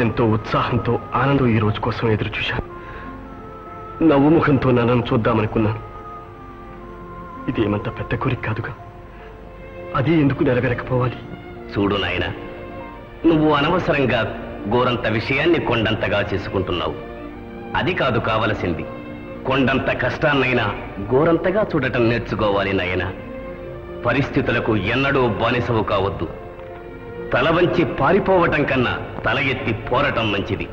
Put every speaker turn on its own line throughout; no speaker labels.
ఎంతో ఉత్సాహంతో ఆనందం ఈ రోజు కోసం ఎదురు చూశాను. నవ్వుముఖంతో నన్ను చూద్దామనుకున్నాను. ఇదేమంత పెద్ద కోరిక కాదుగా, అది ఎందుకు నెరవేరకపోవాలి?
చూడు నాయన, నువ్వు అనవసరంగా గోరంత విషయాన్ని కొండంతగా చేసుకుంటున్నావు. అది కాదు కావలసింది. కొండంత కష్టాన్నైనా గోరంతగా చూడటం నేర్చుకోవాలి నాయన. పరిస్థితులకు ఎన్నడూ బానిసవు కావద్దు. తల వంచి పారిపోవటం కన్నా తల ఎత్తి పోరటం మంచిది.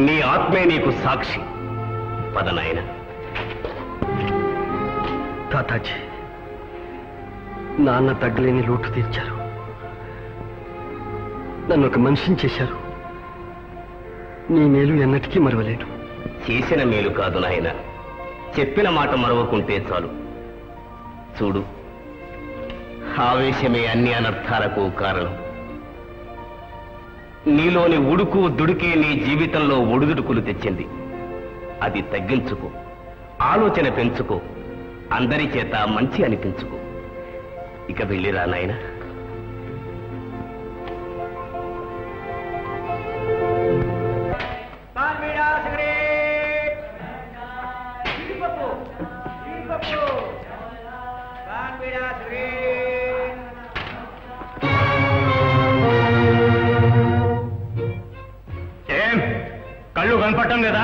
నీ ఆత్మే నీకు సాక్షి. పద నాయన.
తాతాజీ, నాన్న తగ్గలేని లోటు తీర్చారు. నన్ను ఒక మనిషిని చేశారు. నీ మేలు ఎన్నటికీ మరవలేను.
చేసిన మేలు కాదు నాయన, చెప్పిన మాట మరవకుంటే చాలు. చూడు, ఆవేశమే అన్ని అనర్థాలకు కారణం. నీలోని ఉడుకు దుడికే నీ జీవితంలో ఒడుదుడుకులు తెచ్చింది. అది తగ్గించుకో, ఆలోచన పెంచుకో, అందరి చేత మంచి అనిపించుకో. ఇక వెళ్ళిరా నాయన.
ఏం కళ్ళు కనపడటం లేదా?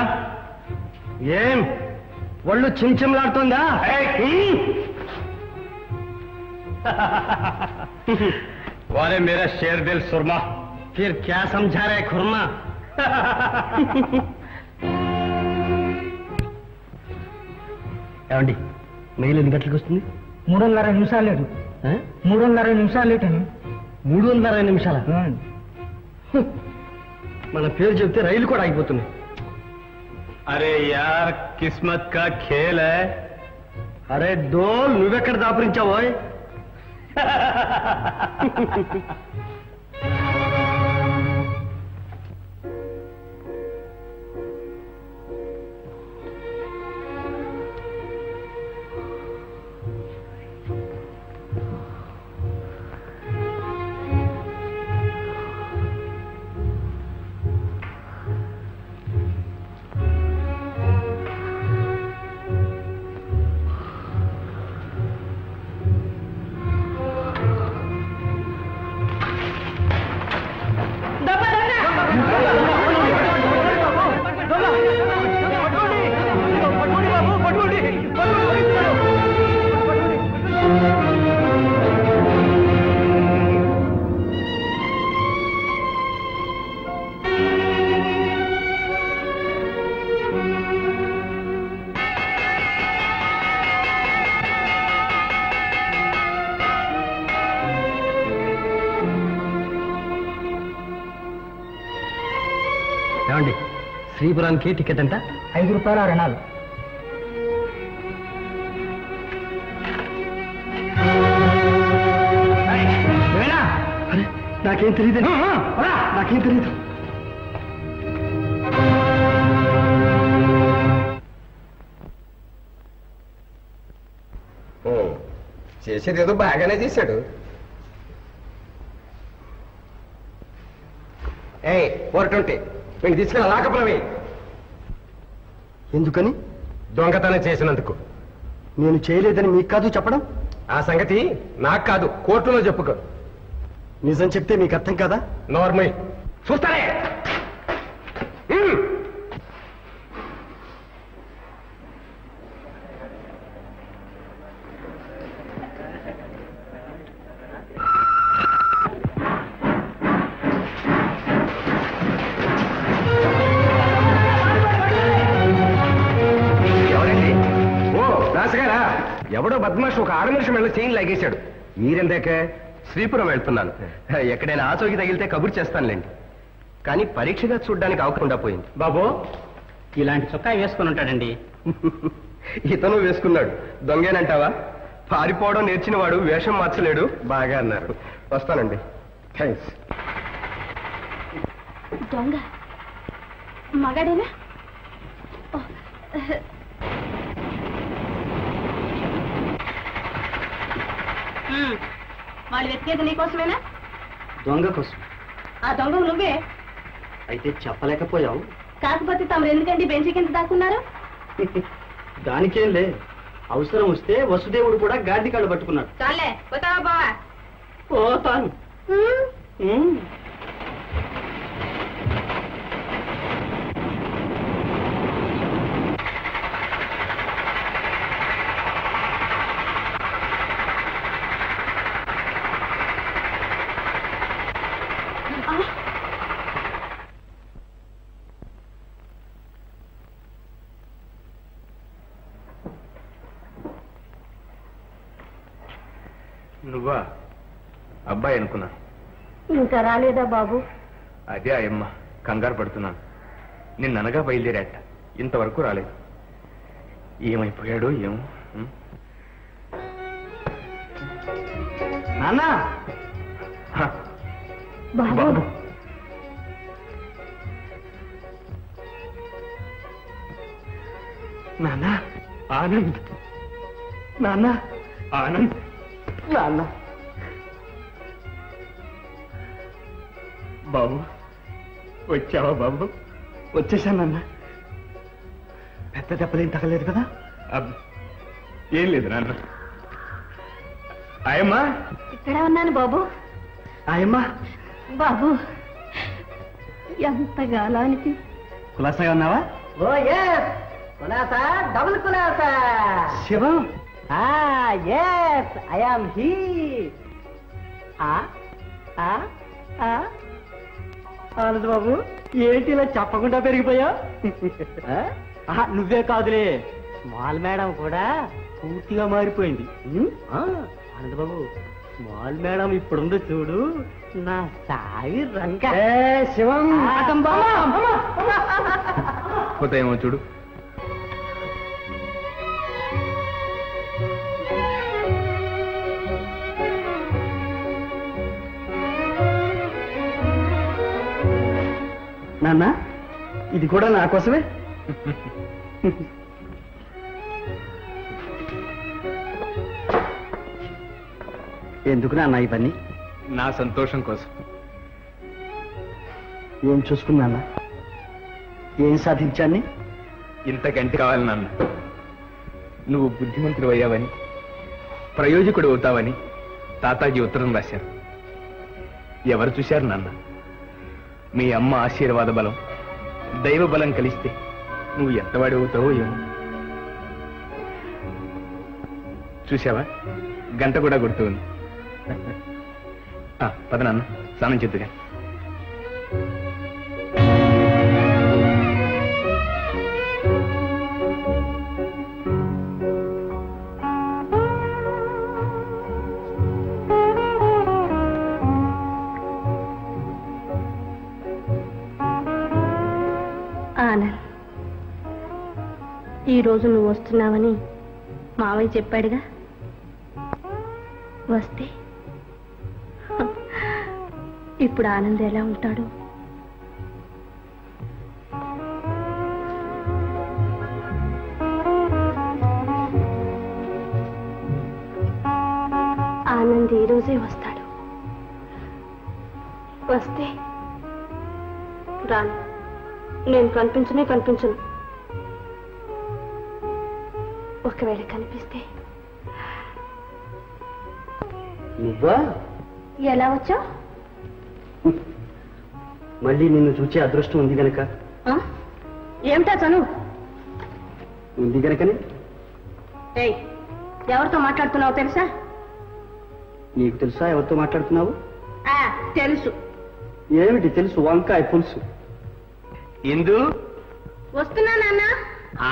ఏం ఒళ్ళు చిమ్చిమ్లాడుతోందా? वाले मेरा शेर दिल सुरमा, फिर क्या समझा रहे खुरमा? ఏమండి, మెయిల్ ఎన్ని గంటలకు వస్తుంది?
3:30 నిమిషాలు లేదు. 3:30 నిమిషాలు లేటని.
3:30 నిమిషాల? మన పేరు చెప్తే రైలు కూడా ఆగిపోతున్నాయి. అరే యార్, కిస్మత్ కా ఖేల్ హై. అరే డోల్, నువ్వెక్కడ దాపురించావో? ఏమండి, శ్రీపురానికి టికెట్ ఎంత?
5 రూపాయల రణాలు.
అరే, నాకేం తెలియదు. నాకేం తెలియదు.
చేసేది ఏదో బాగానే చేశాడు. ఏయ్ 420 వీడిని తీసుకెళ్ళి లాకపురమే.
ఎందుకని?
దొంగతనం చేసినందుకు.
నేను చేయలేదని మీకు కాదు చెప్పడం?
ఆ సంగతి నాకు కాదు, కోర్టులో చెప్పుకో.
నిజం చెప్తే మీకు అర్థం కాదా?
నోర్మై చూస్తారే. ఎవడో బద్మాష్ ఒక 6 నిమిషం వెళ్ళి చైన్ లాగేశాడు. మీరెందాక?
శ్రీపురం వెళ్తున్నాను. ఎక్కడైనా ఆచోకి తగిలితే కబురు చేస్తానులేండి. కానీ పరీక్షగా చూడ్డానికి అవకుండా పోయింది.
బాబు, ఇలాంటి చొక్కా వేసుకుని ఉంటాడండి.
ఇతను వేసుకున్నాడు. దొంగేనంటావా? పారిపోవడం నేర్చిన వాడు వేషం మార్చలేడు. బాగా అన్నారు. వస్తానండి. థ్యాంక్స్.
దొంగ మగాడేనా? వాళ్ళు వెతికేది నీకోసమేనా?
దొంగ కోసం.
ఆ దొంగ నువ్వే.
అయితే చెప్పలేకపోయాం.
కాకపోతే తమరు ఎందుకండి బెంచి కింద దాక్కున్నారు?
దానికేం లే, అవసరం వస్తే వసుదేవుడు కూడా గాడి కాళ్ళు పట్టుకున్నాడు.
చాలే పోతావా బావా?
పోతాను.
నువ్వా? అబ్బాయి అనుకున్నా.
ఇంకా రాలేదా బాబు?
అదే అయ్యమ్మ, కంగారు పడుతున్నాను. నిన్ననగా బయలుదేరాట, ఇంతవరకు రాలేదు. ఏమైపోయాడో ఏమో.
నాన్నా
బాబు
నాన్న ఆనంద్, నాన్న ఆనంద్, నాన్న. బాబు వచ్చావా బాబు? వచ్చేసానన్నా. పెద్ద దెబ్బలేం తగలేదు కదా?
ఏం లేదు నాన్న. అయ్యమ్మా,
ఇక్కడ ఉన్నాను బాబు.
ఆయమ్మా,
బాబు ఎంత గాలానికి
కులాసాగా ఉన్నావా?
ఓ ఎస్, కులాసా, డబుల్ కులాసా.
Shivam,
yes I am he. Anand Babu, ఏంటి ఇలా చెప్పకుండా పెరిగిపోయా? నువ్వే కాదులే, స్మాల్ మేడం కూడా పూర్తిగా మారిపోయింది. ఆనంద్ బాబు, స్మాల్ మేడం ఇప్పుడుందో చూడు, నా సాయి రంగ. శివం,
పోతాయేమో చూడు.
నాన్న ఇది కూడా నా కోసమే. ఎందుకు నాన్న ఇవన్నీ?
నా సంతోషం కోసం.
ఏం చూసుకున్నా? ఏం సాధించాన్ని?
ఇంతకంటే కావాలి నాన్న. నువ్వు బుద్ధిమంతుడు అయ్యావని, ప్రయోజకుడు అవుతావని తాతాజీ ఉత్తరం రాశారు. ఎవరు చూశారు నాన్న? మీ అమ్మ ఆశీర్వాద బలం, దైవ బలం కలిస్తే నువ్వు ఎంతవాడి అవుతావో ఏమో. చూసావా, గంట కూడా కొడుతుంది. పద నాన్న, స్నానం చేద్దుగా.
ఆనంద్, ఈరోజు నువ్వు వస్తున్నావని మావయ్య చెప్పాడుగా. వస్తే ఇప్పుడు ఆనంద్ ఎలా ఉంటాడు? ఆనంద్ ఈ రోజే వస్తాడు. వస్తే రాను, నేను కనిపించను. ఒకవేళ కనిపిస్తే
నువ్వా?
ఎలా వచ్చావు?
మళ్ళీ నిన్ను చూచే అదృష్టం ఉంది గనక.
ఏమిటా చనువు?
ఉంది గనకనే.
ఎవరితో మాట్లాడుతున్నావు తెలుసా?
నీకు తెలుసా ఎవరితో మాట్లాడుతున్నావు?
తెలుసు.
ఏమిటి తెలుసు? వంకాయ పులుసు.
ఇందు
వస్తున్నా నాన్న.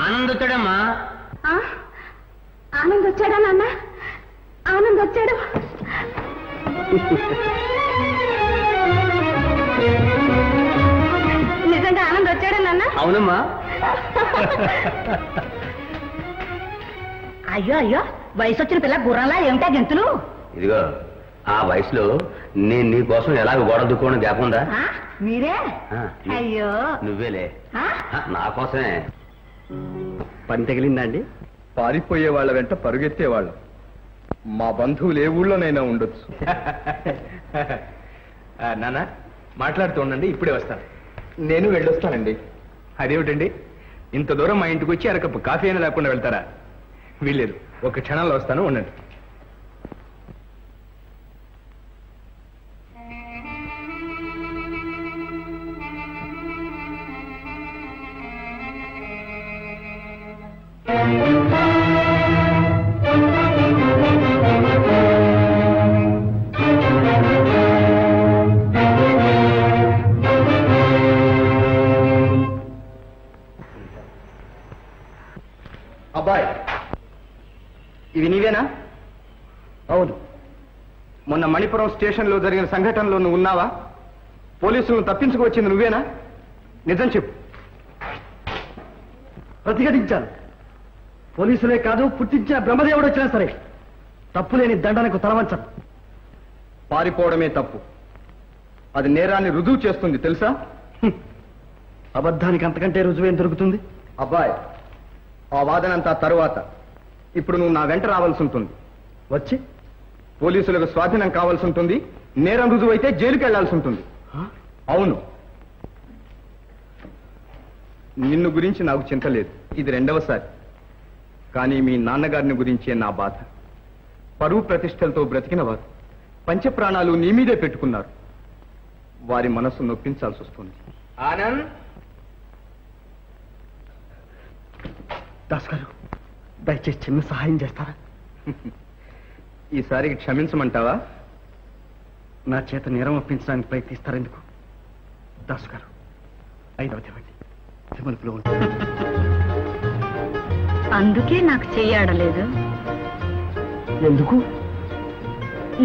ఆనంద్ వచ్చాడమ్మా.
ఆనంద్ వచ్చాడా నాన్న? ఆనంద్ వచ్చాడు. నిజంగా ఆనంద్ వచ్చాడా నాన్న?
అవునమ్మా.
అయ్యో, వయసు వచ్చిన పిల్ల గుర్రంలా ఏమిటా గెంతులు?
ఇదిగో, ఆ వయసులో నేను నీ కోసం ఎలాగ గోడ దుక్కోవడం జ్ఞాపకం.
మీరే? అయ్యో,
నువ్వేలే, నా కోసమే.
పని తగిలిందా అండి?
పారిపోయే వాళ్ళ వెంట పరుగెత్తేవాళ్ళం. మా బంధువులు ఏ ఊళ్ళోనైనా ఉండొచ్చు. నాన్న, మాట్లాడుతూ ఉండండి, ఇప్పుడే వస్తాను. నేను వెళ్ళొస్తానండి. అదేమిటండి, ఇంత దూరం మా ఇంటికి వచ్చి అరకప్పు కాఫీ అయినా లేకుండా వెళ్తారా? వీల్లేదు, ఒక క్షణంలో వస్తాను, ఉండండి.
అబ్బాయి, ఇవి నీవేనా? అవును. మొన్న మణిపురం స్టేషన్లో జరిగిన సంఘటనలో నువ్వు ఉన్నావా? పోలీసులను తప్పించుకువచ్చింది నువ్వేనా? నిజం చెప్పు.
ప్రతిఘటించాను. పోలీసులే కాదు, పుట్టించిన బ్రహ్మదేవుడు వచ్చినా సరే తప్పులేని దండనకు తలవంచను.
పారిపోవడమే తప్పు. అది నేరాన్ని రుజువు చేస్తుంది తెలుసా?
అబద్ధానికి అంతకంటే రుజువేం దొరుకుతుంది?
అబ్బాయి, ఆ వాదనంతా తరువాత. ఇప్పుడు నువ్వు నా వెంట రావాల్సి ఉంటుంది.
వచ్చి
పోలీసులకు స్వాధీనం కావాల్సి ఉంటుంది. నేరం రుజువైతే జైలుకి వెళ్లాల్సి ఉంటుంది. అవును. నిన్ను గురించి నాకు చింత లేదు. ఇది రెండవసారి. కానీ మీ నాన్నగారిని గురించే నా బాధ. పరువు ప్రతిష్టలతో బ్రతికిన వారు పంచప్రాణాలు నీ మీదే పెట్టుకున్నారు. వారి మనస్సు నొప్పించాల్సి వస్తుంది.
ఆనంద్,
దాస్ గారు, దయచేసి చిన్న సహాయం చేస్తారా?
ఈసారికి క్షమించమంటావా?
నా చేత నేరం ఒప్పించడానికి ప్రయత్నిస్తారెందుకు? దాసు గారు, 5వ ఇవ్వండి. తిమలుపులో ఉంటుంది.
అందుకే నాకు చెయ్యాడలేదు.
ఎందుకు?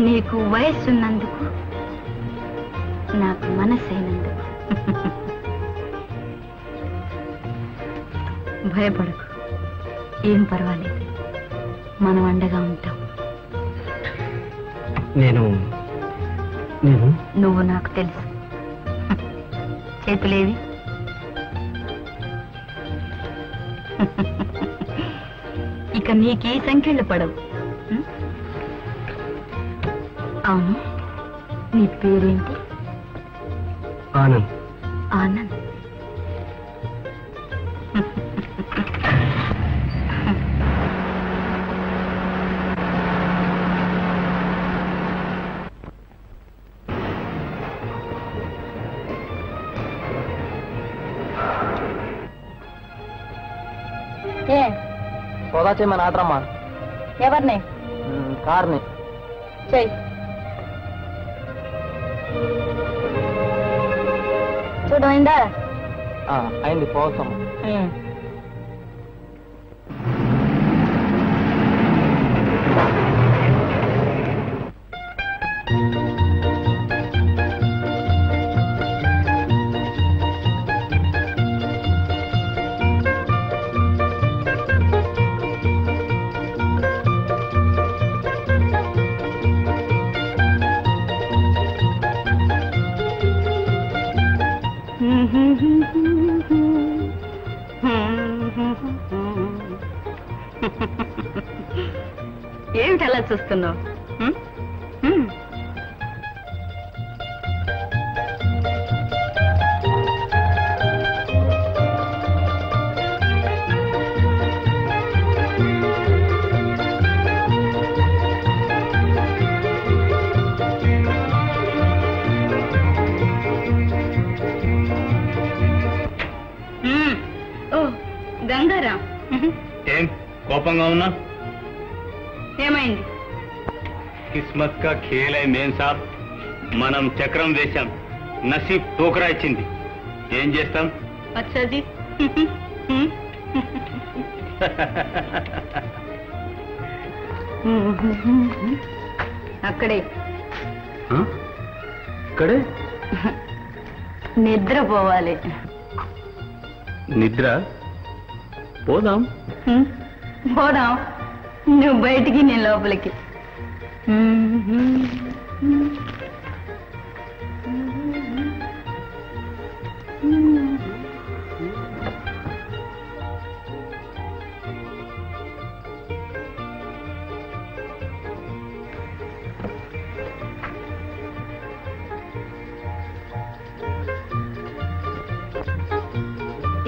నీకు వయస్సున్నందుకు, నాకు మనసైనందుకు. భయపడకు, ఏం పర్వాలేదు, మనం అండగా ఉంటాం.
నేను
నువ్వు నాకు తెలుసు. చేతులేవి? ఇక నీకీ సంఖ్యలు పడవు. అవును, నీ పేరేంటి?
ఆనంద్.
ఆనంద్.
సోదా చేయమని ఆటరమ్మా.
ఎవరిని?
కార్ని.
చెయ్యి. చూడమైందా?
అయింది, పోతాం.
ఏమిటి అలా చూస్తున్నావు? గంగారాం,
ఏం కోపంగా ఉన్నా?
ఏమైంది?
కిస్మత్ కా ఖేల్ హై మేం సాబ్. మనం చక్రం వేశాం, నసీబ్ టోకరా ఇచ్చింది. ఏం చేస్తాం?
అచ్చాజీ. అక్కడే
ఇక్కడే
నిద్రపోవాలి.
నిద్ర? పోదాం.
పోదాం. నువ్వు బయటికి, నేను లోపలికి.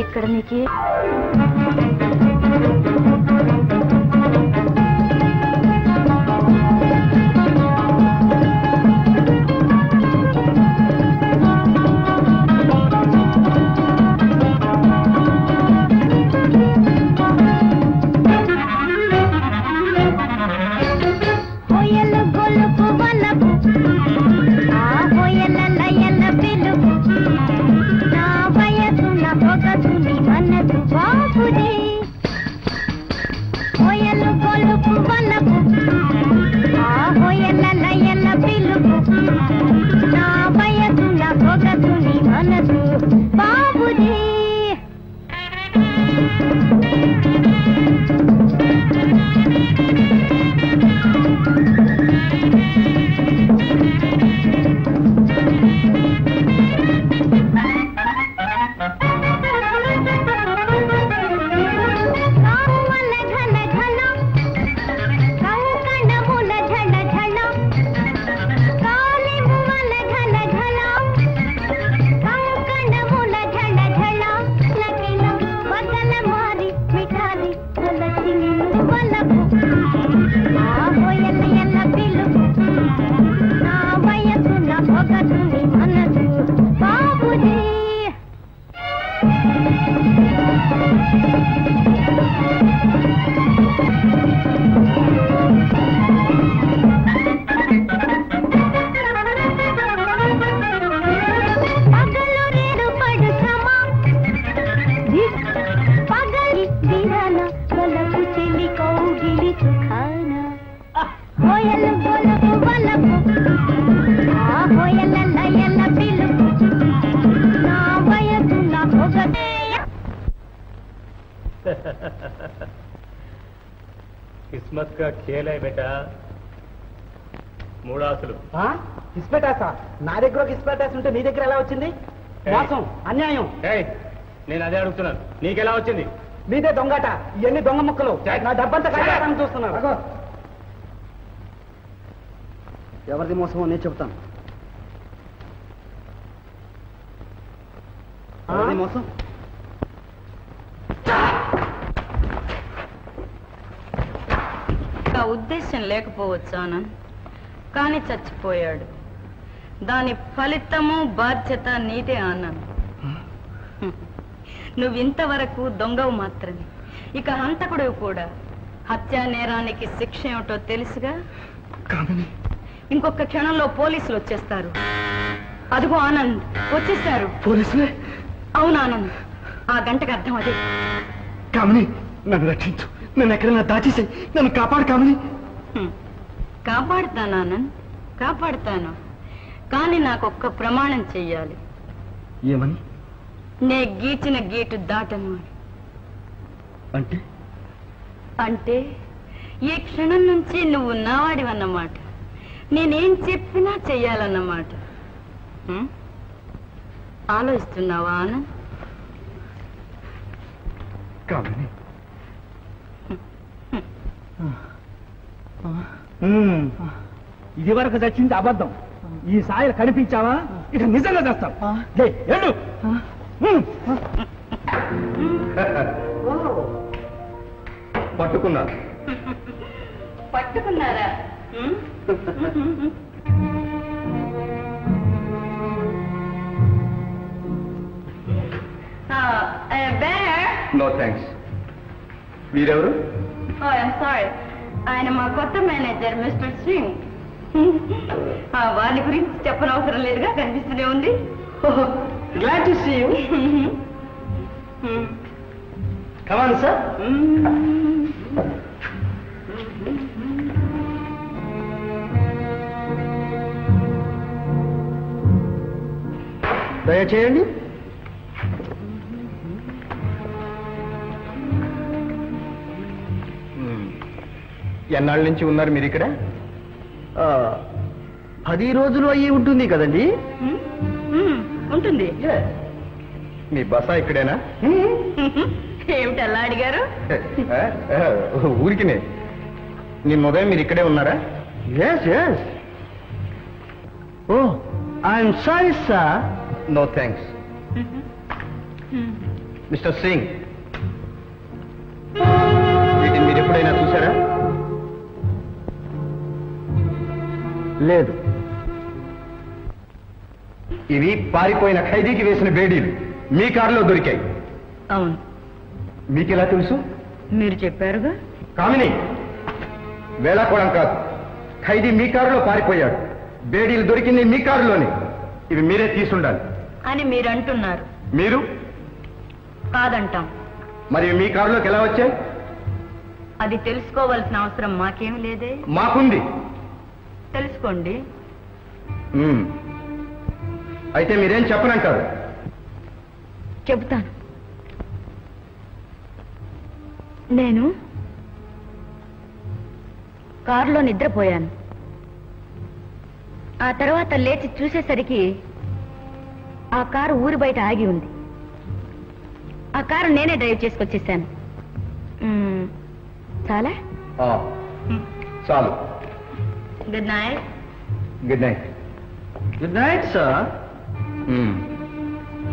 ఇక్కడ నీకే
किस्मत का खेल है बेटा మూడాసులు
ఇస్పెటాసా నా దగ్గర ఒక ఇస్పెటాస్ ఉంటే నీ దగ్గర ఎలా వచ్చింది మోసం అన్యాయం
నేను అదే అడుగుతున్నాను నీకెలా వచ్చింది
మీదే దొంగట ఇవన్నీ దొంగ ముక్కలు నా డబ్బంతా కట్టాలని చూస్తున్నారు ఎవరిది మోసమో నేను చెప్తాను మోసం
ఉద్దేశం లేకపోవచ్చు ఆనంద్ కానీ చచ్చిపోయాడు దాని ఫలితము బాధ్యత నీదే ఆనంద్ నువ్వు ఇంతవరకు దొంగవు మాత్రమే ఇక హంతకుడు కూడా హత్యా నేరానికి శిక్ష ఏమిటో తెలుసుగా ఇంకొక క్షణంలో పోలీసులు వచ్చేస్తారు అదిగో ఆనంద్ వచ్చేస్తారు
పోలీసులే
అవును ఆనంద్ ఆ గంటకు అర్థం అదే
కామిని నన్ను రక్షించు నన్ను ఎక్కడైనా దాచేసి నన్ను కాపాడు కామిని
కాపాడుతాను ఆనంద్ కాపాడుతాను కానీ నాకు ఒక్క ప్రమాణం చెయ్యాలి
ఏమని
నే గీచిన గీటు దాటను
అంటే
అంటే ఈ క్షణం నుంచి నువ్వు నావాడివన్నమాట నేనేం చెప్పినా చెయ్యాలన్నమాట ఆలోచిస్తున్నావా ఆనంద్
కామిని
ఇది వరకు చచ్చింది అబద్ధం ఈ సాయి కనిపించావా ఇక నిజంగా చేస్తాం ఏడు
పట్టుకున్నా
పట్టుకున్నారా
నో థ్యాంక్స్ వీరెవరు
సారీ ఆయన మా కొత్త మేనేజర్ మిస్టర్ సింగ్ వారి గురించి చెప్పనవసరం లేదుగా కనిపిస్తూనే ఉంది
glad to see you come on sir దయచేయండి
ఎన్నాళ్ళ నుంచి ఉన్నారు మీరు ఇక్కడ
10 రోజులు అయ్యి ఉంటుంది కదండి
ఉంటుంది
మీ బస ఇక్కడేనా
ఏమిటి అలా అడిగారు
ఊరికినే నిన్న ఉదయం మీరు ఇక్కడే ఉన్నారా
yes yes oh I'm sorry sir
no thanks mister Singh, వీటిని మీరు ఎప్పుడైనా చూశారా? లేదు. ఇవి పారిపోయిన ఖైదీకి వేసిన బేడీలు మీ కారులో దొరికాయి.
అవును.
మీకెలా తెలుసు?
మీరు చెప్పారుగా.
కామిని, వేళాకోళం కాదు. ఖైదీ మీ కారులో పారిపోయాడు. బేడీలు దొరికింది మీ కారులోనే. ఇవి మీరే తీసుండాలి
అని మీరు అంటున్నారు.
మీరు
కాదంటాం.
మరి మీ కారులోకి ఎలా వచ్చాయి?
అది తెలుసుకోవాల్సిన అవసరం మాకేం లేదే.
మాకుంది.
తెలుసుకోండి.
అయితే మీరేం చెప్పనంటారు?
చెబుతాను. నేను కారులో నిద్రపోయాను. ఆ తర్వాత లేచి చూసేసరికి ఆ కారు ఊరి బయట ఆగి ఉంది. ఆ కారు నేనే డ్రైవ్ చేసుకొచ్చేసాను. చాలా.
చాలు.
Good night.
Good night. Good night sir.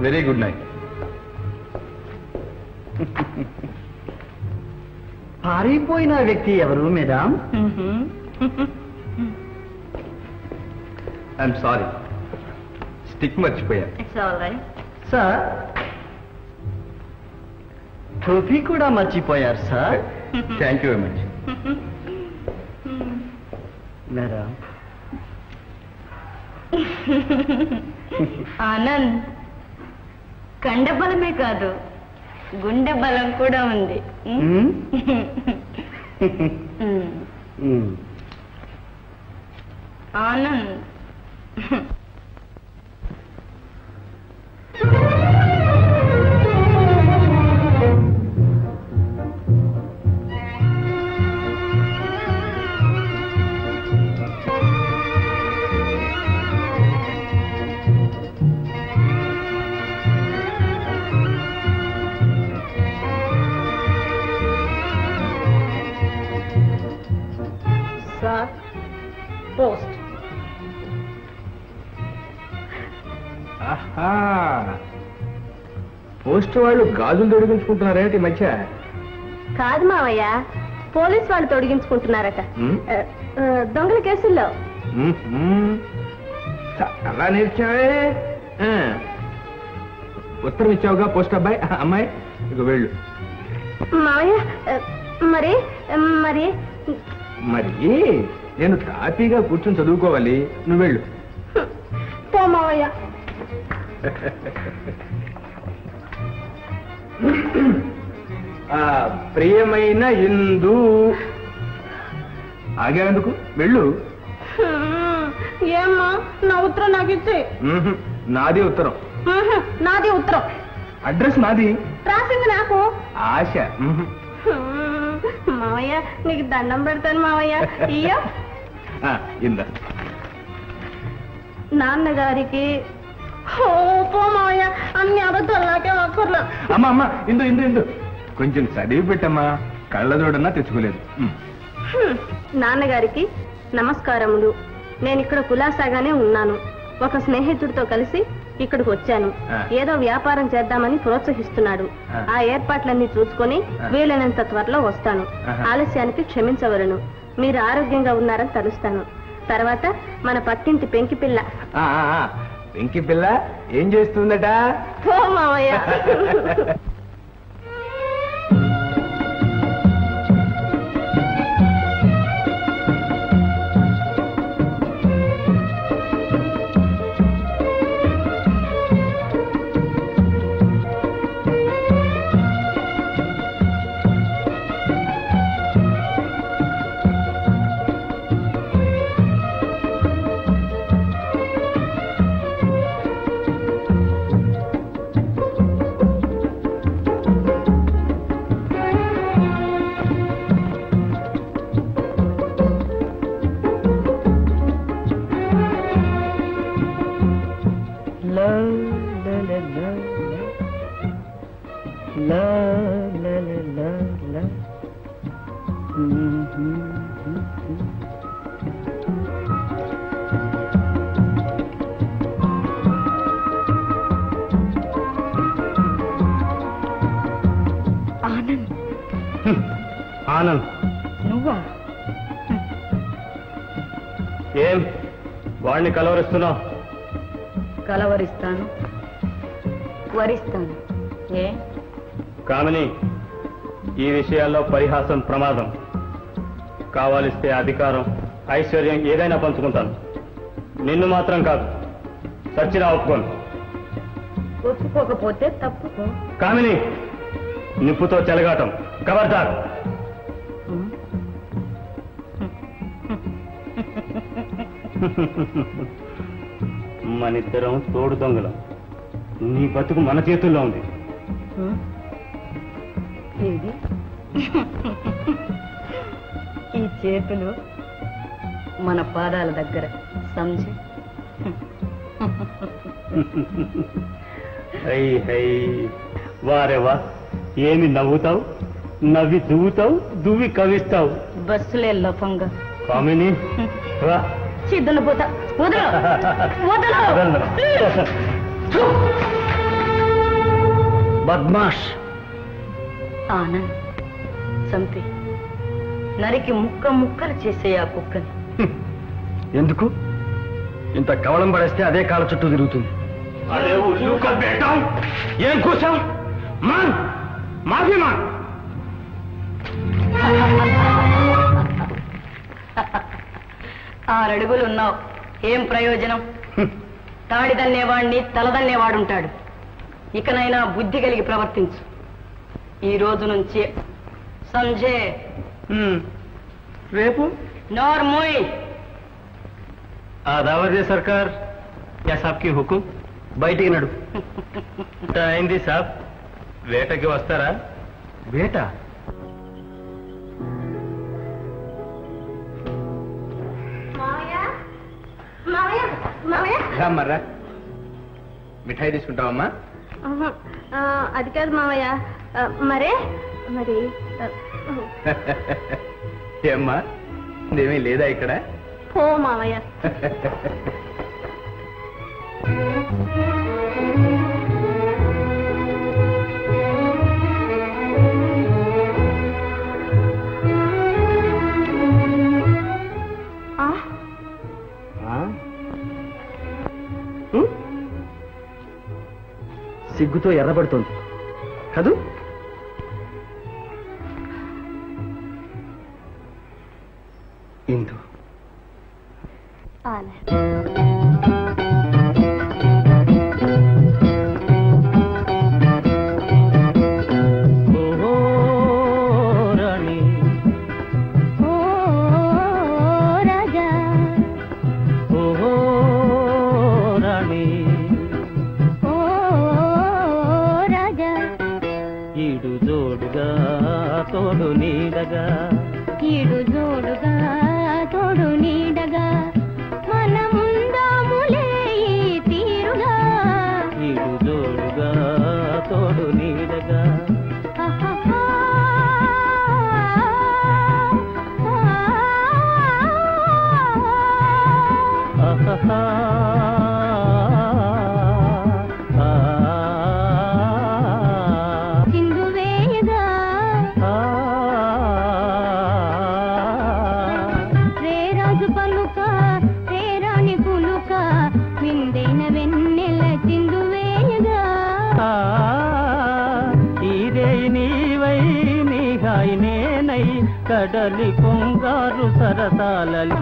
Very good night.
పారిపోయిన వ్యక్తి ఎవరు మేడం?
ఐఎమ్ సారీ, స్టిక్ మర్చిపోయా.
It's all right.
సార్, టోపీ కూడా మర్చిపోయారు sir.
Thank you very much.
Madam,
Anand, కండబలమే కాదు, గుండె బలం కూడా ఉంది. Anand,
sir, post.
పోస్ట్ వాళ్ళు గాజులు తొడిగించుకుంటున్నారేంటి మధ్య?
కాదు మావయ్య, పోలీస్ వాళ్ళు తొడిగించుకుంటున్నారట. దొంగల కేసుల్లో.
అలా నేర్చావే. ఉత్తరం ఇచ్చావుగా పోస్ట్ అబ్బాయి. అమ్మాయి ఇక వెళ్ళు.
మావయ్య, మరి మరి
మరి నేను తాపీగా కూర్చొని చదువుకోవాలి. నువ్వు వెళ్ళు.
పో మావయ్య.
ప్రియమైన ఇందు, ఆగేందుకు? వెళ్ళు.
ఏమ్మా, నా ఉత్తరం నాకు ఇచ్చే.
నాది ఉత్తరం.
నాది ఉత్తరం.
అడ్రస్ నాది.
రాసింది నాకు.
ఆశ.
మావయ్య, నీకు దండం పెడతాను మావయ్య. ఇయ్యో.
ఇందా.
నాన్నగారికి. పో మావయ్య, అన్ని అబద్ధాలు నాకే అక్కర్లా.
అమ్మా అమ్మా, ఇందు ఇందు ఇందు, కొంచెం చదివి పెట్టమ్మా. కళ్ళజోడన్నా తెచ్చుకోలేదు.
నాన్నగారికి నమస్కారములు. నేను ఇక్కడ కులాసాగానే ఉన్నాను. ఒక స్నేహితుడితో కలిసి ఇక్కడికి వచ్చాను. ఏదో వ్యాపారం చేద్దామని ప్రోత్సహిస్తున్నాడు. ఆ ఏర్పాట్లన్నీ చూసుకొని వీలైనంత త్వరలో వస్తాను. ఆలస్యానికి క్షమించవలను. మీరు ఆరోగ్యంగా ఉన్నారని తలుస్తాను. తర్వాత మన పక్కింటి పెంకి పిల్ల.
పెంకి పిల్ల ఏం చేస్తుందట?
ఓ మావయ్య.
ఆనంద్.
నువ్వా?
ఏం వాడిని కలవరిస్తున్నావు?
కలవరిస్తాను, వరిస్తాను. ఏ
కామిని, ఈ విషయాల్లో పరిహాసం ప్రమాదం. కావాలిస్తే అధికారం, ఐశ్వర్యం ఏదైనా పంచుకుంటాను. నిన్ను మాత్రం కాదు, సచ్చినా ఒప్పుకోను.
ఒప్పుకోకపోతే తప్పుకో.
కామిని, నిప్పుతో చెలగాటం ఖబర్దార్. మనిద్దరం తోడు దొంగలం. నీ బతుకు మన చేతుల్లో ఉంది.
ఇది ఈ చేతులు మన పాదాల దగ్గర సంజయ్.
హై హై, వారేవా, ఏమి నవ్వుతావు? నవ్వి దువ్వుతావు, దువ్వి కవిస్తావు.
బస్సులే లఫంగా.
కామిని, రా.
సిద్ధులు పోతా. వదలు, వదలు.
బద్మాష్.
ఆనంద్, చంపి నరికి ముక్క ముక్కలు చేసే ఆ కుక్కని.
ఎందుకు? ఇంత కవలం పడేస్తే అదే కాళ్ళ చుట్టూ తిరుగుతుంది.
ఏం కూర్చావు? మాన్, మాఫీ మాన్.
6 అడుగులు ఉన్నావు, ఏం ప్రయోజనం? తాడిదన్నేవాడిని తలదన్నేవాడుంటాడు. ఇకనైనా బుద్ధి కలిగి ప్రవర్తించు. ఈ రోజు నుంచి సంజయ్.
రేపు
నోర్మోయ్.
ఆదావర్ సర్కార్, యా సాబ్కి హుకుం.
బయటికి నడు.
అయింది సాబ్, వేటకి వస్తారా?
వేట?
మర్రా, మిఠాయి తీసుకుంటావమ్మా?
అది కాదు మావయ్య. మరి
ఏమ్మా, ఇదేమీ లేదా ఇక్కడ?
పో మావయ్య.
సిగ్గుతో ఎర్రబడుతోంది కదూ? ఇందు
కడలి పొంగారు సరసాలలి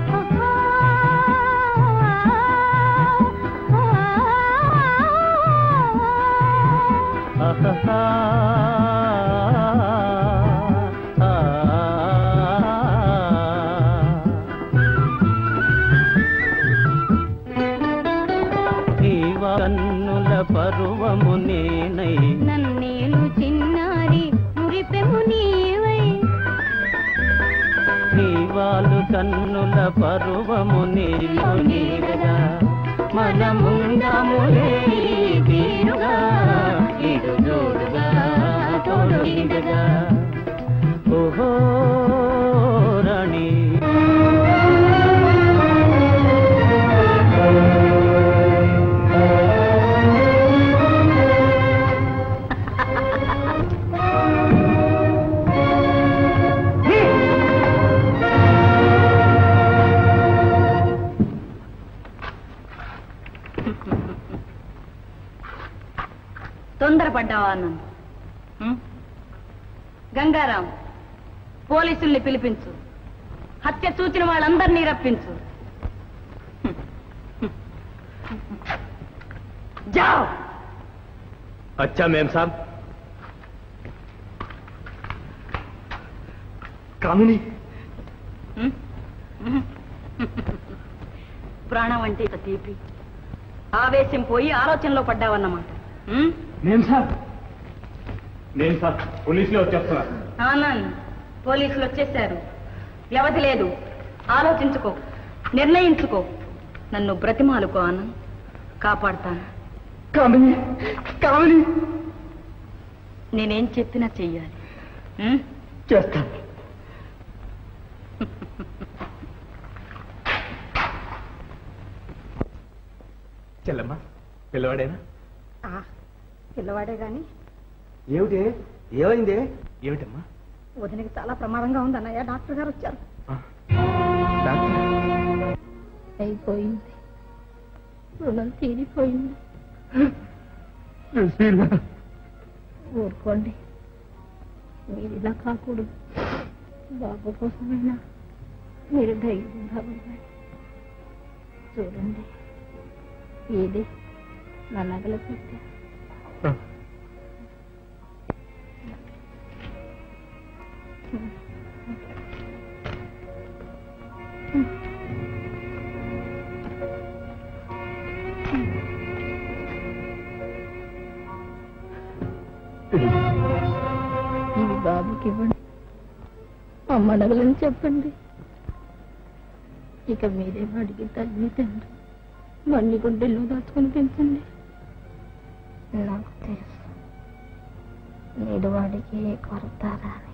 కన్నుల పరువము నేనై నన్నేలు చిన్నారి మురిపెము నీవై నీవాలు కన్నుల పరువము నీలో నీడగా మనముండములే తీరుగా ఇడు జోడుగా తోడు నీడగా ఓహో రాణి
తొందరపడ్డావా నన్ను? గంగారాం, పోలీసుల్ని పిలిపించు. హత్య చూచిన వాళ్ళందరినీ రప్పించు. జావ్.
అచ్చా మేం సాబ్. కామిని,
ప్రాణం అంటే ఇక తీపి. ఆవేశం పోయి ఆలోచనలో పడ్డావన్నమాట.
మేం సాబ్, పోలీసులు వచ్చేస్తున్నారు.
ఆనంద్, పోలీసులు వచ్చేశారు. వ్యవధి లేదు. ఆలోచించుకో, నిర్ణయించుకో. నన్ను బ్రతిమాలుకో ఆనంద్, కాపాడుతాను.
కామిని, కామిని,
నేనేం చెప్పినా చెయ్యాలి.
చేస్తాను.
చెల్లమ్మా, పిల్లవాడేనా?
పిల్లవాడే గాని
ఏమిటి? ఏమైంది?
ఏమిటమ్మా?
వదినకి చాలా ప్రమాదంగా ఉందన్నయ్య. డాక్టర్ గారు వచ్చారు. అయిపోయింది, రుణం తీరిపోయింది. ఊరుకోండి, మీరు ఇలా కాకూడదు. బాబు కోసమైనా మీరు ధైర్యంగా ఉండండి. చూడండి, ఇది నా నగల పెట్టా. ఇవి బాబుకి ఇవ్వండి. అమ్మ నగలని చెప్పండి. ఇక మీరేం అడిగి తల్లి తండ్రి మన్ని గుండెల్లో దాచుకొని పెంచండి. నాకు తెలుసు నేడు వాడికి ఏ కొరత రాని.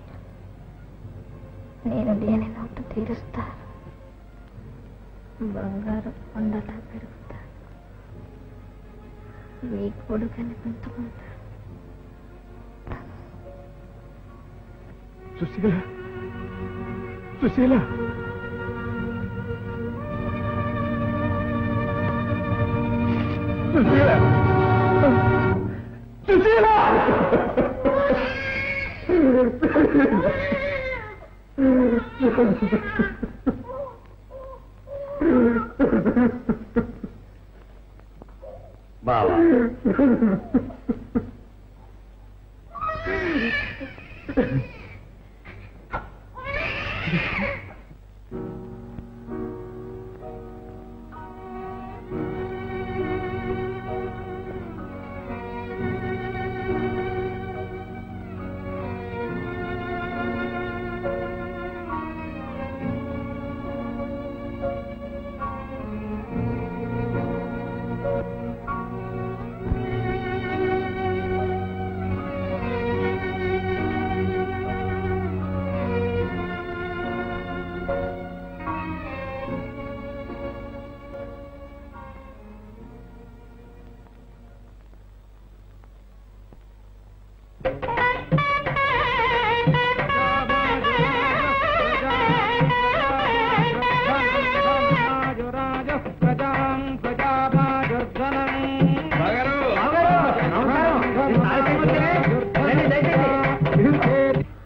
నేను లేని లోటు తీరుస్తాను. బంగారు కొండలా పెరుగుతాను. మీ కొడుకని పెంచుకుంటాను.
సుశీల, సుశీల, సుశీల, సుశీల.
బావా,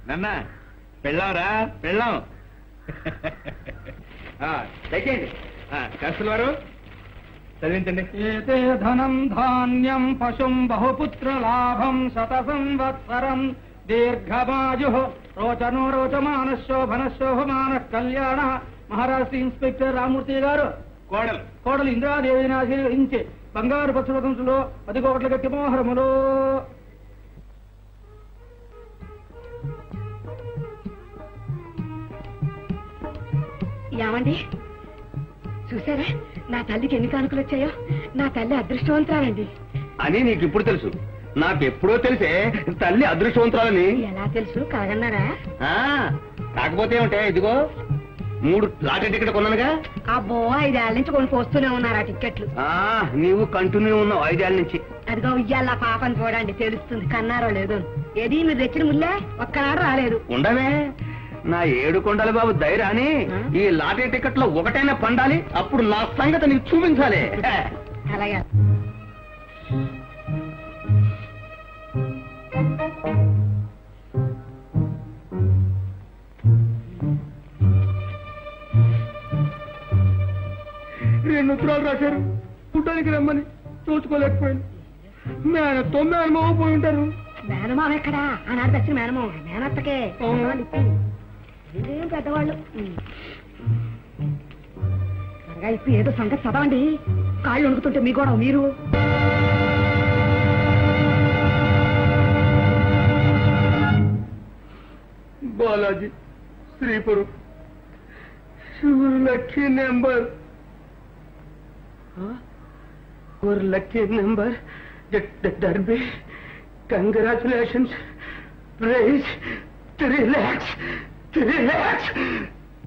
నన్నా పెళ్ళాంరా, పెళ్ళాం. దయచేయండి. కస్తుల వారు చదివించండి.
ఏతే ధనం ధాన్యం పశుం బహుపుత్ర లాభం శత సంవత్సరం దీర్ఘమాయు రోచనో రోచమాన శోభన శోభమాన కళ్యాణ. మహారాష్ట్ర ఇన్స్పెక్టర్ రామూర్తి గారు కోడలు ఇంద్రాదేవిని ఆశీర్వదించి బంగారు పశువకంసులో 10 కోట్ల గట్టి మోహరములో.
ఏమండి, చూసారా నా తల్లికి ఎన్ని కానుకలు వచ్చాయో? నా తల్లి అదృష్టవంతురాలండి.
అని నీకు ఇప్పుడు తెలుసు? నాకెప్పుడో తెలిసే తల్లి అదృష్టవంతురాలని.
ఎలా తెలుసు? కాదన్నారా?
కాకపోతే ఏమిటే, ఇదిగో 3 లాటరీ టికెట్ కొన్నానుగా.
అబ్బో, 5 ఏళ్ల నుంచి కొని పోస్తూనే ఉన్నారు ఆ టికెట్లు.
నీవు కంటిన్యూ ఉన్నావు 5 ఏళ్ల నుంచి.
అదిగో ఇయ్యాల పాపని చూడండి, తెలుస్తుంది కన్నారో లేదు. ఏది మీరు తెచ్చిన ముల్లే ఒక్కనాడు రాలేదు.
ఉండవే, నా 7 కొండల బాబు ధైర్యాన్ని ఈ లాటరీ టికెట్ లో ఒకటైనా పండాలి. అప్పుడు నా సంగతి నీకు చూపించాలి.
అలాగే
రెండు ఉత్తరాలు రాశారు చూడడానికి రమ్మని చూసుకోలేకపోయాను. మేనతో మేనమావ పోయి ఉంటారు.
మేనమావ ఎక్కడా? ఆనాడు తెచ్చిన మేనమావ మేనత్తకే ఇదేం పెద్దవాళ్ళు. త్వరగా ఇప్పుడు ఏదో సంగతి చదవండి. కాళ్ళు వణుకుతుంటే మీ కూడా మీరు
Balaji Sripuram lucky number lucky number derby congratulations prize 3 lakhs 3 lakhs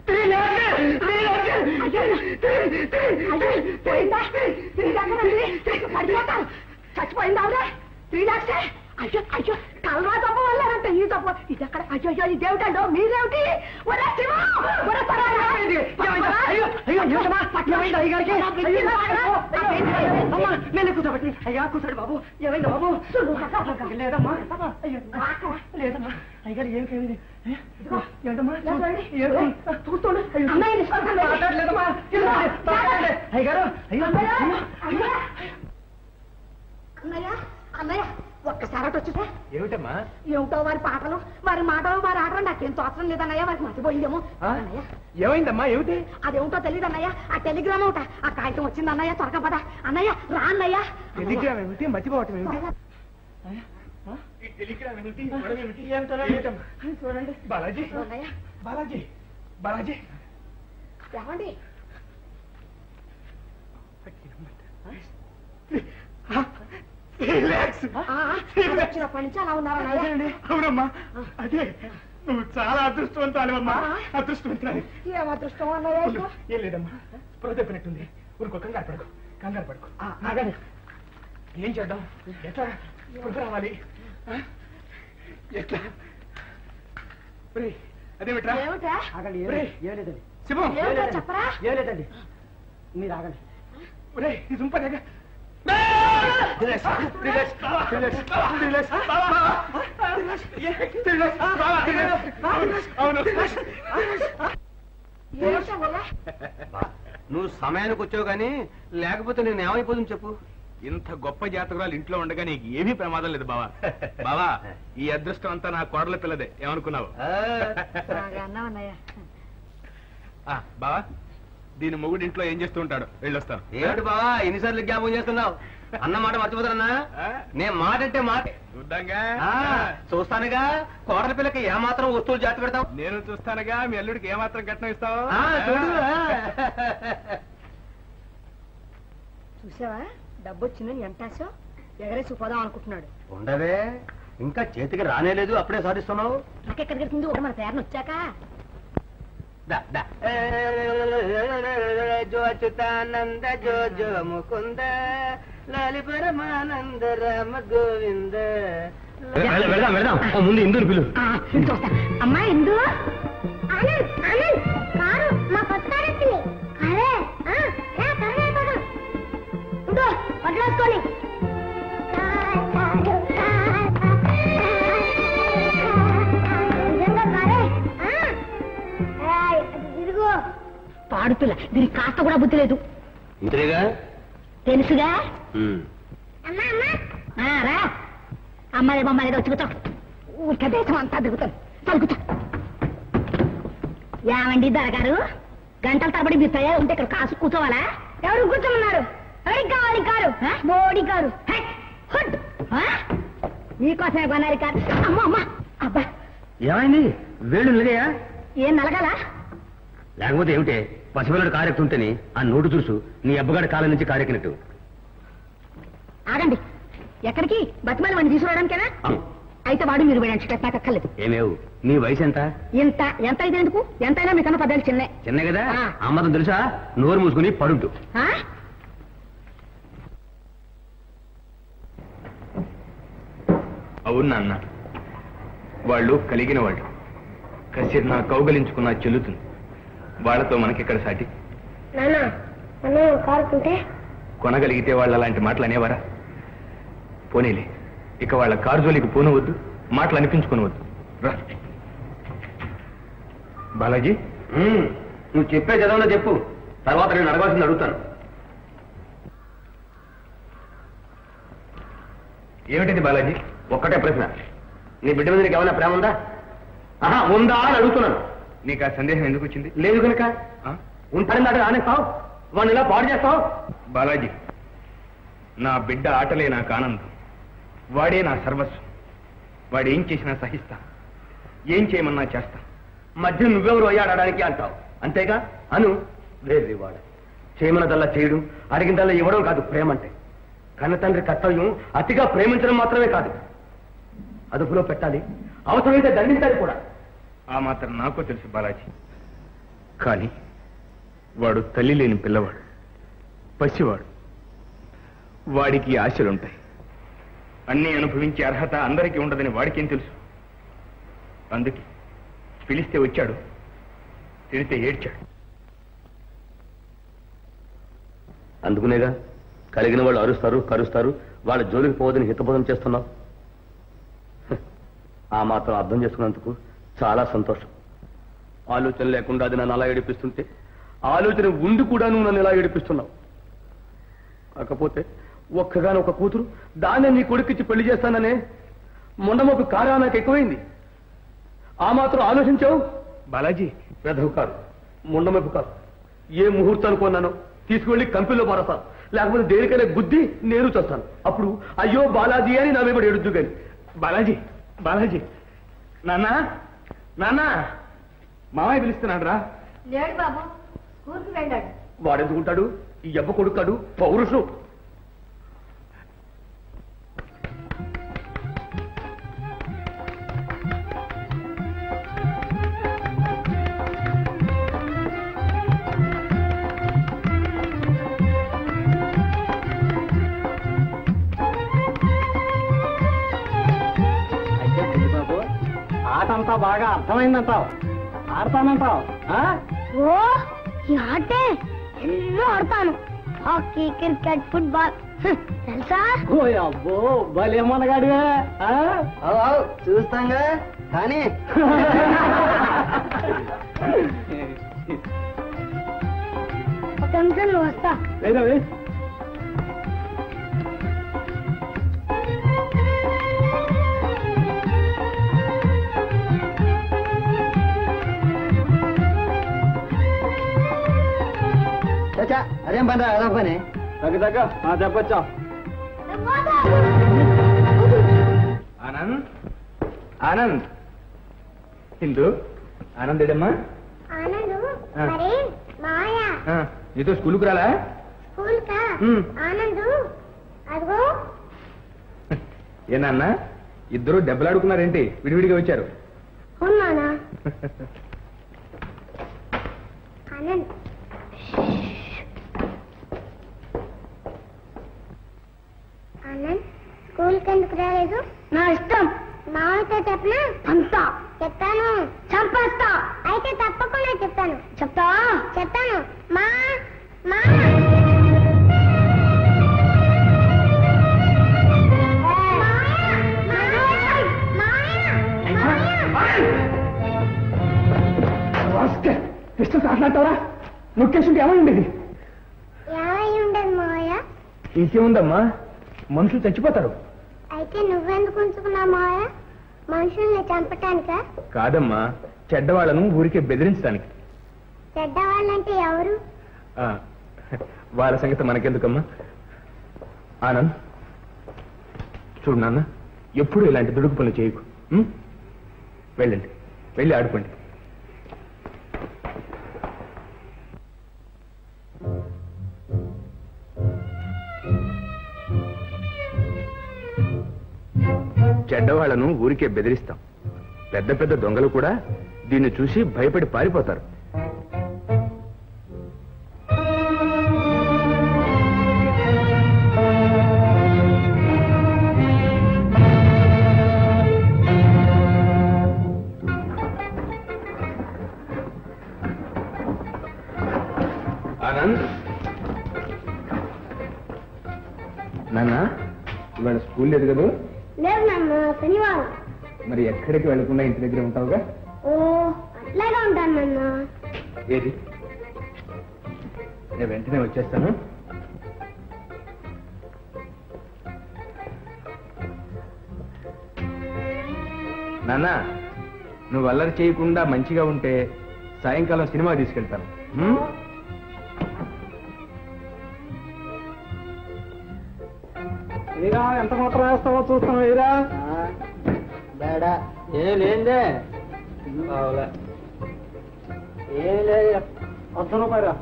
3 lakhs
చచ్చిపోయిందా? 3 lakhs? అయ్యో అయ్యో కలవా తప్ప వల్లంటే ఈ తప్ప ఇది ఎక్కడ? అయ్యో అయ్యో ఇదేమిటండో మీరేమిటి?
నేను కూర్చోబెట్టి అయ్యా కూర్చోండి బాబు. ఏమైంది బాబు? లేదమ్మా లేదమ్మా అయ్యారు ఏం కేమిది ఏంటమ్మా చూస్తుండే మాట్లాడలేదమ్మా అయ్యారు అయ్యో
అన్నయ్య అన్నయ్య ఒక్కసారి అటు వచ్చి
ఏమిటమ్మా?
ఏమిటో వారి పాటలు వారి మాటలు వారి ఆటలు నాకేం తోచడం లేదన్నయ్య. వారికి మర్చిపోయిందేమో. అన్నయ్య
ఏమైందమ్మా? ఏమిటి?
అదేమిటో తెలియదు అన్నయ్య. ఆ టెలిగ్రామ్ ఒకట ఆ కాగితం వచ్చింది అన్నయ్య. త్వరగా పద అన్నయ్య. రా అన్నయ్య.
టెలిగ్రామ్ ఏమిటి? మర్చిపోవటం ఏమిటి?
చూడండి
బాలాజీ
అన్నయ్య.
బాలాజీ బాలాజీ
ఏమండి? వచ్చినప్పటి నుంచి అలా ఉన్నారన్నయ్య.
అవునమ్మా అదే నువ్వు చాలా అదృష్టవంతాలివమ్మా. అదృష్టవంతురాలి.
ఏం అదృష్టం అన్నయ్య?
ఏం లేదమ్మా స్పృహ తప్పినట్టుంది. ఊరుకో కంగారు పడుకో ఆగండి. ఏం చేద్దాం? ఎట్లా స్పృహ రావాలి? ఎట్లా? అదేమిట్రా?
ఏమిటా?
ఆగండి ఏం లేదండి
శివం
ఏమిటో చెప్పరా?
ఏం లేదండి మీరు ఆగండి.
ఇది ఉంపదేగా
నువ్వు సమయానికి వచ్చావు గానీ లేకపోతే నేను ఏమైపోతుంది చెప్పు.
ఇంత గొప్ప జాతకురాలు ఇంట్లో ఉండగా నీకు ఏమీ ప్రమాదం లేదు బావా. బావా ఈ అదృష్టం అంతా నా కోడల పిల్లదే. ఏమనుకున్నావు?
అన్నయ్య
బావా దీని మొగుడు ఇంట్లో ఏం చేస్తూ ఉంటాడు? వెళ్ళొస్తాను.
ఏమిటి బావా ఎన్నిసార్లు జ్ఞాపకం చేస్తున్నావు? అన్న మాట మర్చిపోతారన్నా? నేను మాట అంటే మాట
చూద్దాంగా.
చూస్తానుగా. కోడల పిల్లకి ఏమాత్రం వస్తువులు జాతి పెడతావు?
నేను చూస్తానుగా. మీ అల్లుడికి ఏమాత్రం కట్నం ఇస్తావు?
చూసావా డబ్బు వచ్చిందని ఎంత ఆశ ఎగరేసి పోదాం అనుకుంటున్నాడు.
ఉండవే ఇంకా చేతికి రానేలేదు అప్పుడే సాధిస్తున్నావు.
నాకెక్కడికి వెళ్తుంది? ఒక మన పేరును వచ్చాక
జో అచ్యుతానంద జో జో ముకుంద లాలి పరమానంద రామ గోవింద. వెళ్దాం ముందు ఇందుని పిలు.
చూస్తా అమ్మా ఇందు
మా కొత్త వడ్లేసుకొని
పాడుతులా దీనికి కాస్త కూడా బుద్ధి లేదు.
ఇంతేగా
తెలుసుగా. రా అమ్మాయి బొమ్మాయి వచ్చి ఊరిక దేశం అంతా దిగుతాను. తలుగుతా ఏమండి దొరగారు గంటల తరబడి మీరు తయారు ఉంటే ఇక్కడ కాసు కూర్చోవాలా?
ఎవరు కూర్చోమన్నారు? ఎవరికి కావాలి కారు? మోడీ కారు.
మీకోసమే కొనాలి కారు. అమ్మ అమ్మ అబ్బా
ఏమైంది? వేళ్ళు నిలగయా?
ఏం నలగాలా?
లేకపోతే ఏమిటే పసిపిల్లడు కారెక్తుంటేని ఆ నోటు చూసు నీ అబ్బగాడి కాలం నుంచి కారెక్కినట్టు.
ఆగండి. ఎక్కడికి? బతిమాలి వాడిని తీసుకురావడానికేనా? అయితే వాడు మీరు వేయడానికి నాకక్కర్లేదు.
ఏమేవు నీ వయసు ఎంత?
ఎంత ఎంత అయితే ఎందుకు? ఎంతైనా మీకన్నా 10 ఏళ్ళు
చిన్న కదా. అమ్మతం తెలుసా? నోరు మూసుకుని పడుంటు.
అవును నాన్న వాళ్ళు కలిగిన వాళ్ళు. కసిరి నా కౌగలించుకున్నా చెల్లుతుంది. వాళ్ళతో మనకెక్కడ సాటి?
నాన్న కారుకుంటే
కొనగలిగితే వాళ్ళు అలాంటి మాటలు అనేవారా? పోనీలే, ఇక వాళ్ళ కారు జోలికి పోనవద్దు, మాటలు అనిపించుకోనవద్దు. రా బాలాజీ,
నువ్వు చెప్పే చదవలో చెప్పు, తర్వాత నేను అడగాల్సింది అడుగుతాను.
ఏమిటిది బాలాజీ?
ఒక్కటే ప్రశ్న, నీ బిడ్డ మీద నీకు ఏమైనా ప్రేమ ఉందా? ఉందా అని అడుగుతున్నాను.
నీకు ఆ సందేహం ఎందుకు వచ్చింది?
లేదు కనుక ఉంటాడని దాకా రానేస్తావు, వాడిని ఇలా పాడు చేస్తావు.
బాలాజీ, నా బిడ్డ ఆటలే నాకు ఆనందం, వాడే నా సర్వస్వం. వాడు ఏం చేసినా సహిస్తా, ఏం చేయమన్నా చేస్తా.
మధ్య నువ్వెవరు అయ్యాడడానికి అంటావు, అంతేగా? అను వేరే వాడ చేయమన్నదల్లా చేయడం, అడిగిందల్లా ఇవ్వడం కాదు ప్రేమ అంటే. కన్న తండ్రి కర్తవ్యం అతిగా ప్రేమించడం మాత్రమే కాదు, అదుపులో పెట్టాలి, అవసరమైతే దండించాలి కూడా.
ఆ మాత్రం నాకు తెలుసు బాలాజీ. కానీ వాడు తల్లి లేని పిల్లవాడు, పసివాడు. వాడికి ఆశలుంటాయి. అన్నీ అనుభవించే అర్హత అందరికీ ఉండదని వాడికేం తెలుసు? అందుకే పిలిస్తే వచ్చాడు, తిరిగితే ఏడ్చాడు.
అందుకునేగా కలిగిన వాళ్ళు అరుస్తారు, కరుస్తారు, వాళ్ళ జోలికి పోవద్దని హితబోధం చేస్తున్నావు. ఆ మాత్రం అర్థం చేసుకున్నందుకు చాలా సంతోషం. ఆలోచన లేకుండా అది నన్ను అలా ఏడిపిస్తుంటే, ఆలోచన ఉండి కూడా నువ్వు నన్ను ఇలా ఏడిపిస్తున్నావు. కాకపోతే ఒక్కగానొక్క కూతురు, దాన్నే నీ కొడుకిచ్చి పెళ్లి చేస్తాననే మొండమొక కారా నాకు ఎక్కువైంది. ఆ మాత్రం ఆలోచించావు
బాలాజీ?
పెదవు కాదు, మొండమొక కాదు. ఏ ముహూర్తానికి కొన్నానో తీసుకువెళ్ళి కంపెనీలో మారస్తాను, లేకపోతే దేనికైనా గుద్ది నేను చేస్తాను. అప్పుడు అయ్యో బాలాజీ అని నా వెంబడి ఏడుద్దు కానీ.
బాలాజీ, బాలాజీ, నాన్నా, నాన్నా, మామయ్య పిలుస్తున్నాడు రా.
లేడు బాబు, స్కూల్కి వెళ్ళాడు.
వాడెందుకుంటాడు? ఈ అబ్బ కొడుకాడు, పౌరుషం.
ఆటంతా బాగా అర్థమైందంటావు, ఆడతానంటావు?
ఓ ఈ ఆటే ఎన్నో ఆడతాను. హాకీ, క్రికెట్, ఫుట్బాల్ తెలుసా?
ఓ అబ్బో భలేమనగాడివే. చూస్తాంగా కానీ
ఒక నిమిషం నువ్వు వస్తా.
అదేం పని రా, అదే పని. తగ్గ చెప్పొచ్చా?
ఆనంద్, ఆనంద్, హిందూ, ఆనంద్ ఏడమ్మా?
ఆనందు మరి మాయా
నీతో స్కూల్కి రాలా?
స్కూల్ కా? ఆనందు అదిగో.
ఏ నాన్న, ఇద్దరు దెబ్బలాడుకున్నారేంటి? విడివిడిగా వచ్చారు.
ఉన్నానా? ఆనంద్ ఆనంద్ స్కూల్కి ఎందుకు రాలేదు? నా ఇష్టం. మామతో చెప్పనా? అంతా చెప్తాను. చంపేస్తా. అయితే తప్పకుండా చెప్తాను. చెప్తావా? చెప్తాను. మా మా
మాట్లాడతావా? నొక్కేసుంటే ఏమై ఉండేది?
ఏమై ఉండదు మావయ్య.
ఇంకేముందమ్మా, మనుషులు చచ్చిపోతారు.
అయితే నువ్వెందుకు ఉంచుకున్నావు మావయ్య? మనుషుల్ని చంపటానికా?
కాదమ్మా, చెడ్డవాళ్లను ఊరికే బెదిరించడానికి.
చెడ్డవాళ్ళంటే ఎవరు?
వాళ్ళ సంగతి మనకెందుకమ్మా. ఆనంద్, చూడు నాన్న, ఎప్పుడు ఇలాంటి దుడుకు పనులు చేయకు. వెళ్ళండి, వెళ్ళి ఆడుకోండి. చెడ్డవాళ్లను ఊరికే బెదిరిస్తాం. పెద్ద పెద్ద దొంగలు కూడా దీన్ని చూసి భయపడి పారిపోతారు. ఆనంద్, నాన్న ఇవాళ స్కూల్ లేదు కదా?
లేదు నాన్న, శనివారం.
మరి ఎక్కడికి వెళ్ళకుండా ఇంటి దగ్గర ఉంటావుగా?
ఓ అట్లాగే ఉంటాను నాన్న.
ఏది? నేను వెంటనే వచ్చేస్తాను. నాన్న నువ్వు అల్లరి చేయకుండా మంచిగా ఉంటే సాయంకాలం సినిమా తీసుకెళ్తాను.
వీరా ఎంత మాత్రం వేస్తావో చూస్తాం. వీరా బేడా ఏలేందే ఏలే ₹100.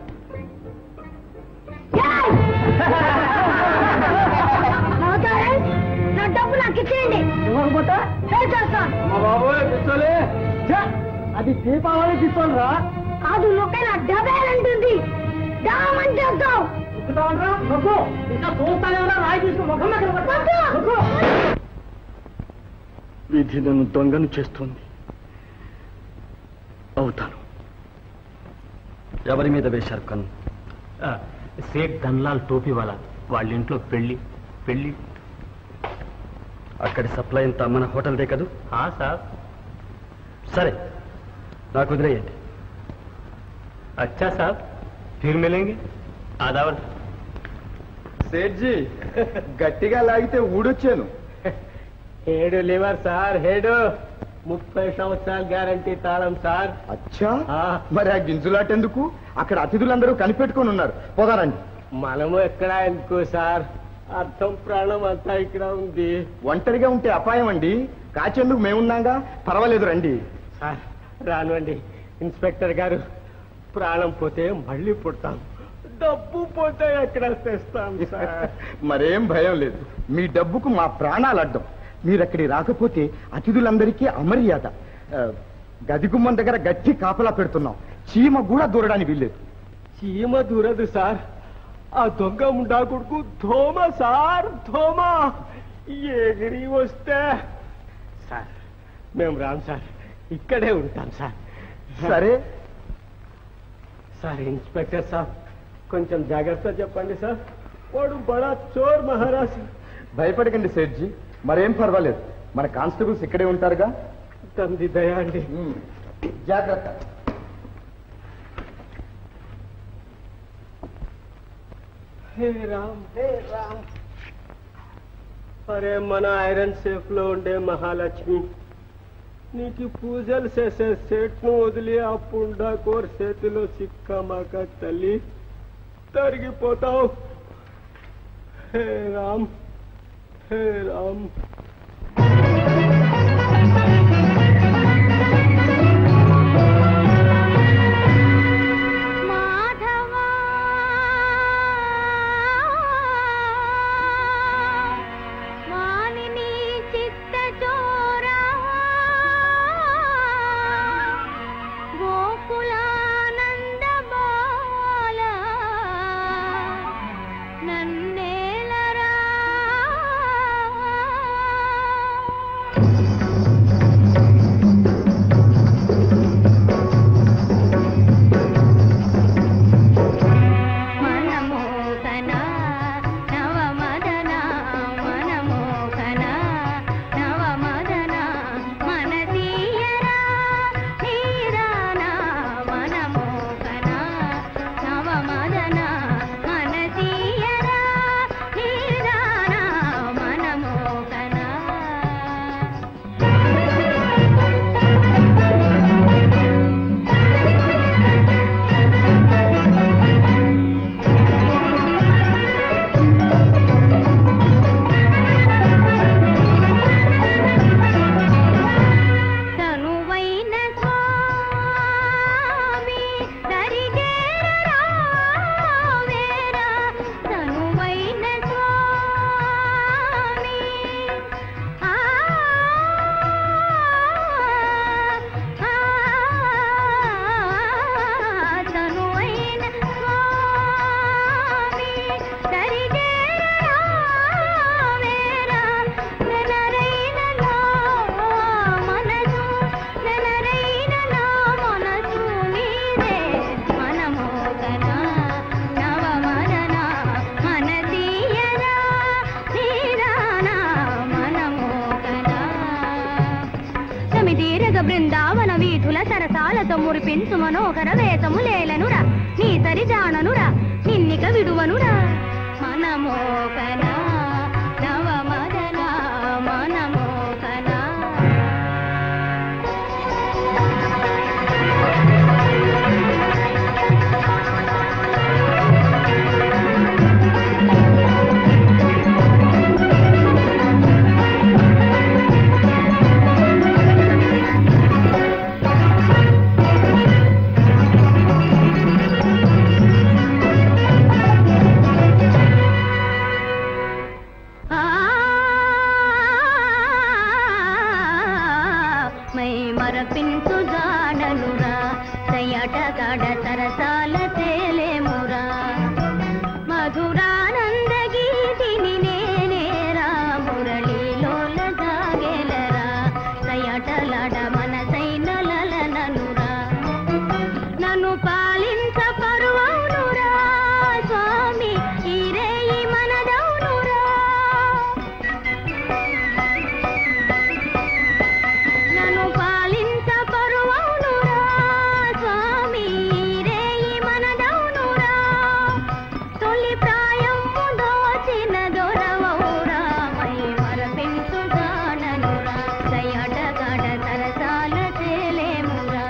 నా డబ్బు నాకు ఇచ్చేయండి.
ఇవ్వకపోతే మా బాబు పిస్తోలే. అది దీపావళి పిస్తోలరా?
కాదు నొక్కే నా డబ్బేలంటుంది. డామని చేద్దాం.
ఇంకా చూస్తానేమన్నా రాయి తీసుకుని ముఖం
విధి నన్ను దొంగను చేస్తోంది. అవుతాను. ఎవరి మీద వేశారు కన్ను?
సేట్ ధన్లాల్ టోపీ వాళ్ళ ఇంట్లో పెళ్లి.
అక్కడి సప్లై అంతా మన హోటల్దే కదూ?
సార్.
సరే నాకు వదిలేయండి.
అచ్చా సార్, ఫిర్ మిలేంగే. ఆదావర్
సేట్జీ గట్టిగా లాగితే ఊడొచ్చాను.
హేడు లివర్ సార్, హేడు 30 సంవత్సరాల గ్యారంటీ తాళం సార్.
అచ్చా, మరి ఆ గింజులాటెందుకు? అక్కడ అతిథులందరూ కనిపెట్టుకొని ఉన్నారు. పోదారండి.
మనము ఎక్కడ ఎందుకు సార్, అర్థం ప్రాణం అంతా ఇక్కడ ఉంది.
ఒంటరిగా ఉంటే అపాయం అండి. కాచేందుకు మేమున్నాగా, పర్వాలేదు రండి.
సార్ రానుండి. ఇన్స్పెక్టర్ గారు, ప్రాణం పోతే మళ్ళీ పుడతాం, డబ్బు పోతే ఎక్కడ తెస్తాం సార్.
మరేం భయం లేదు. మీ డబ్బుకు మా ప్రాణాలు అడ్డం. మీరక్కడి రాకపోతే అతిథులందరికీ అమర్యాద. గది గుమ్మం దగ్గర గట్టి కాపలా పెడుతున్నాం. చీమ కూడా దూరడానికి వీల్లేదు.
చీమ దూరదు సార్, ఆ దొంగ ముండా కొడుకు ధోమ సార్, ధోమ ఎగిరి వస్తే. సార్ మేము రాం సార్, ఇక్కడే ఉంటాం సార్.
సరే
సార్ ఇన్స్పెక్టర్ సార్, కొంచెం జాగ్రత్త చెప్పండి సార్. వాడు బడా చోర్ మహారాజ్.
భయపడకండి సేట్జీ, మరేం పర్వాలేదు. మన కానిస్టేబుల్స్ ఇక్కడే ఉంటారుగా.
తండ్రి దయా అండి.
జాగ్రత్త.
హే రామ్, హే రామ్. అరే మన ఐరన్ సేఫ్ లో ఉండే మహాలక్ష్మి, నీకు పూజలు చేసే సేట్ను వదిలి ఆ పుండాకోర్ చేతిలో సిక్కమాక తల్లి తరిగిపోతావు. హే రామ్, హే రామ్.
బృందావన వీధుల సరసాలతో మురిపించు మనోహర వేదము లేలనురా నీ సరి జాననురా నిన్నిక విడువనురా మనమోకనా నవమదనా మనమోకనా మరపించు జాడనురా సయటగాడ సరసాల తేలేమురా మధురానంద గీతిని నేనేరా మురళీలోల జాగేలరా సయటలాడ మనసైన లలననురా నన్ను పాలించ పరువనురా స్వామి ఈరేయి మనదౌనురా నన్ను పాలించ పరువనురా స్వామి ఈరేయి మనదౌనురా తొలి ప్రాయము దోచిన దొరవౌరా మై మరపించు జాననురా దయటగాడ సరసాల తేలేమురా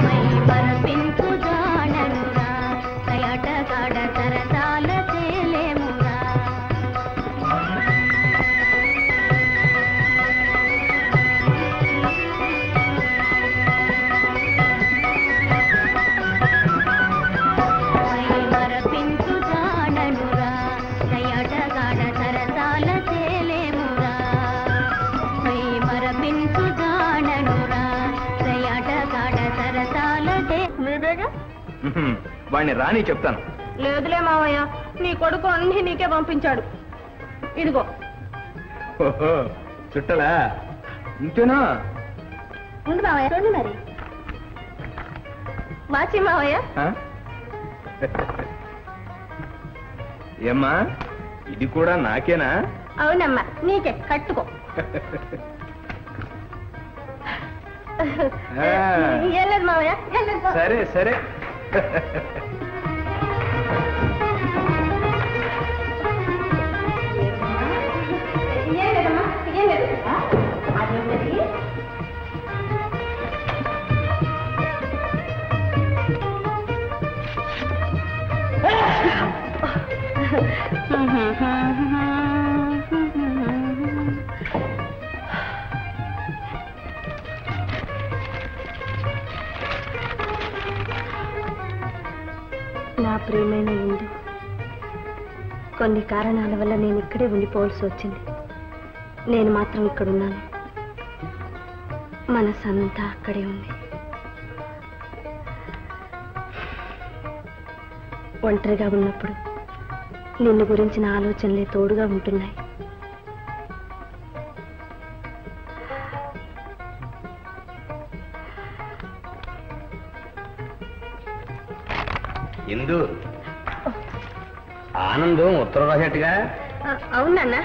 మై మరపించు జాననురా దయటగాడ సరసాల తేలేమురా మై మరపించు జాననురా దయటగాడ సరసాల తేలేమురా మై మరపించు జాననురా దయటగాడ సరసాల మీదేగా
వాడిని రాని చెప్తాను.
లేదులే మావయ్య నీ కొడుకు అన్ని నీకే పంపించాడు. ఇదిగో
ఓహో చుట్టలా ఇంతేనా?
ఉండు మావయ్య చూడండి మరి వాచి మావయ్య.
ఆ? ఏమ్మా ఇది కూడా నాకేనా?
అవునమ్మా నీకే కట్టుకో. ఏం లేదు మావయ్య ఏం లేదు.
సరే సరే.
ఏం లేదమ్మా ఏం లేదు. అదేంటది? నా ప్రియమైన ఇందు, కొన్ని కారణాల వల్ల నేను ఇక్కడే ఉండిపోవాల్సి వచ్చింది. నేను మాత్రం ఇక్కడున్నాను. మనసంతా అక్కడే ఉంది. ఒంటరిగా ఉన్నప్పుడు నిన్ను గురించిన ఆలోచనలే తోడుగా ఉంటున్నాయి.
ఇందు ఆనందం ఉత్తరం రాసేట్టుగా.
అవునన్నా.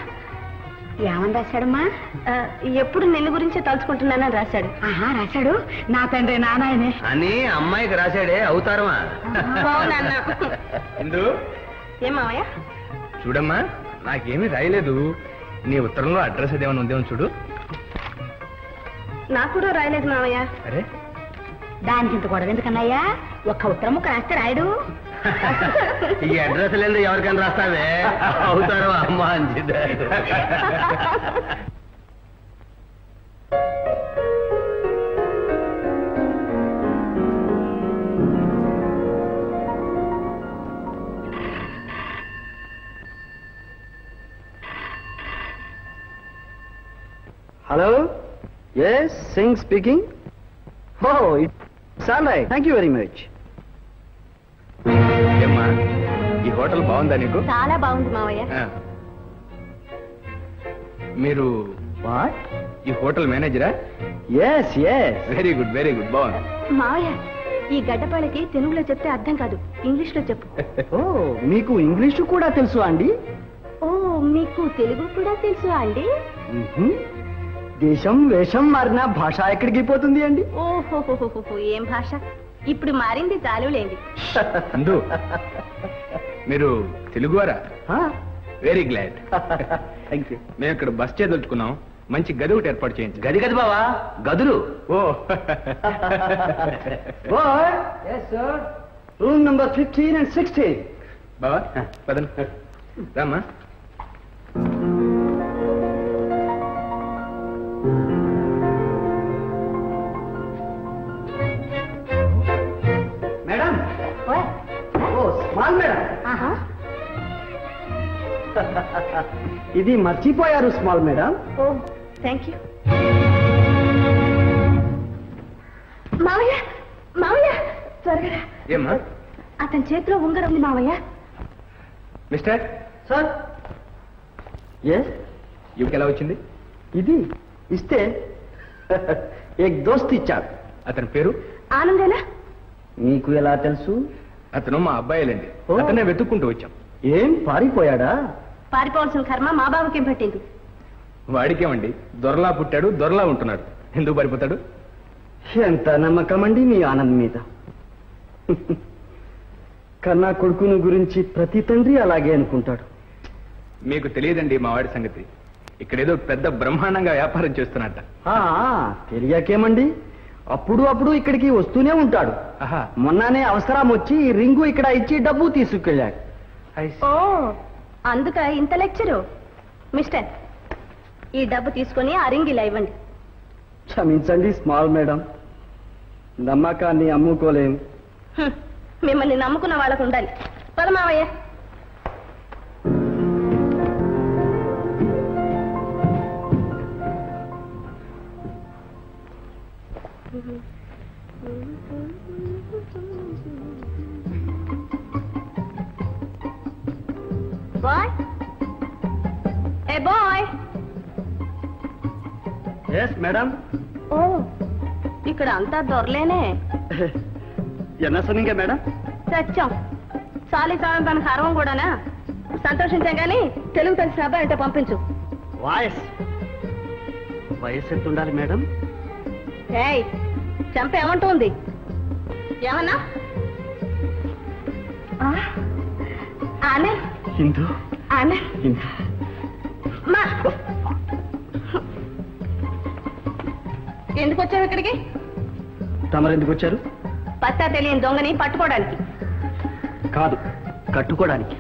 ఏమని రాశాడమ్మా? ఎప్పుడు నిన్ను గురించే తలుచుకుంటున్నానని రాశాడు. రాశాడు. నా తండ్రి నానాయనే
అని అమ్మాయికి రాశాడే అవుతారమా?
అవునన్నా.
ఇందు
ఏమావయ్య?
చూడమ్మా నాకేమీ రాయలేదు. నీ ఉత్తరంలో అడ్రస్ ఏదేమైనా ఉందేమో చూడు.
నాకు కూడా రాయలేదు మావయ్య.
అరే
దానికి ఇంత గొడవ ఎందుకన్నయ్యా? ఒక్క ఉత్తరం ముక్క రాస్తే రాయడు.
ఈ అడ్రస్ లేదు ఎవరికైనా రాస్తావే అవుతారు అమ్మ అంచిదే.
Hello? Yes, Singh speaking. Oh, it's all right. Thank you very much.
ఏమ్మా ఈ హోటల్ బాగుందా నీకు?
చాలా బాగుంది మావయ్య.
మీరు ఈ హోటల్ మేనేజరా?
Yes, yes.
Very good very good. బాగుంది.
మావయ్య ఈ గడ్డపాలకి తెలుగులో చెప్తే అర్థం కాదు, ఇంగ్లీష్ లో చెప్పు.
ఓ మీకు ఇంగ్లీషు కూడా తెలుసు అండి?
ఓ మీకు తెలుగు కూడా తెలుసు అండి?
దేశం వేషం మారిన భాష ఎక్కడికి పోతుంది అండి?
ఓహో ఏం భాష, ఇప్పుడు మారింది చాలులేండి.
అందు మీరు తెలుగువారా? Very glad.
Thank you.
మేము ఇక్కడ బస్ చేదలుచుకున్నాం, మంచి గది ఒకటి ఏర్పాటు చేయించు.
గది గది బావా, గదులు.
Oh
room number 15 and 16.
బావా పదం రామ్మా.
Madam, oh small madam. ఇది మర్చిపోయారు small madam.
Oh thank you. మావయ్య మావయ్య త్వరగా.
ఏమ్మా?
అతని చేతిలో ఉంగరం ఉంది మావయ్య.
Mister
sir. ఎస్.
ఇవికి ఎలా వచ్చింది?
ఇది ఇస్తే ఏక్ దోస్త్ ఇచ్చాడు.
అతని పేరు?
ఆనందేనా?
మీకు ఎలా తెలుసు?
అతను మా అబ్బాయిలండి.
ఓ.
అతనే వెతుక్కుంటూ వచ్చాం.
ఏం పారిపోయాడా?
పారిపోవాల్సిన కర్మ మా బాబుకేం పట్టింది?
వాడికేమండి, దొరలా పుట్టాడు, దొరలా ఉంటున్నాడు. ఎందుకు పారిపోతాడు?
ఎంత నమ్మకం అండి మీ ఆనంద్ మీద. కన్నా కొడుకును గురించి ప్రతి తండ్రి అలాగే అనుకుంటాడు.
మీకు తెలియదండి మా వాడి సంగతి. ఇక్కడేదో పెద్ద బ్రహ్మాండంగా వ్యాపారం చేస్తున్నట్ట.
తెలియకేమండి, అప్పుడు ఇక్కడికి వస్తూనే ఉంటాడు.
ఆహా.
మొన్ననే అవసరం వచ్చి ఈ రింగు ఇక్కడ ఇచ్చి డబ్బు తీసుకెళ్ళాడు.
ఓ అందుక ఇంత లెక్చరు. మిస్టర్, ఈ డబ్బు తీసుకొని ఆ రింగ్ ఇలా ఇవ్వండి.
క్షమించండి స్మాల్ మేడం, నమ్మకాన్ని అమ్ముకోలేం.
మిమ్మల్ని నమ్ముకున్న వాళ్ళకు ఉండాలి. పరమావయ్య. Bye a bye.
Yes madam.
Oh ఇక్కడ అంతా దొరలేనే.
ఎన్న సొన్నింగా మేడం?
సత్యం చాలీ సాయం తనకు హరం కూడానా? సంతోషించాం గాని తెలుగు తెలిసిన అబ్బాయి అంటే పంపించు.
వయసు ఎంత ఉండాలి మేడం?
ఏయ్ చంప ఏమంటుంది? ఏమన్నా? ఆమె
హిందూ.
ఆమె
హిందూ.
మా ఎందుకు వచ్చావు ఇక్కడికి?
తమరెందుకు వచ్చారు?
పత్తా తెలియని దొంగని పట్టుకోవడానికి
కాదు, కట్టుకోవడానికి.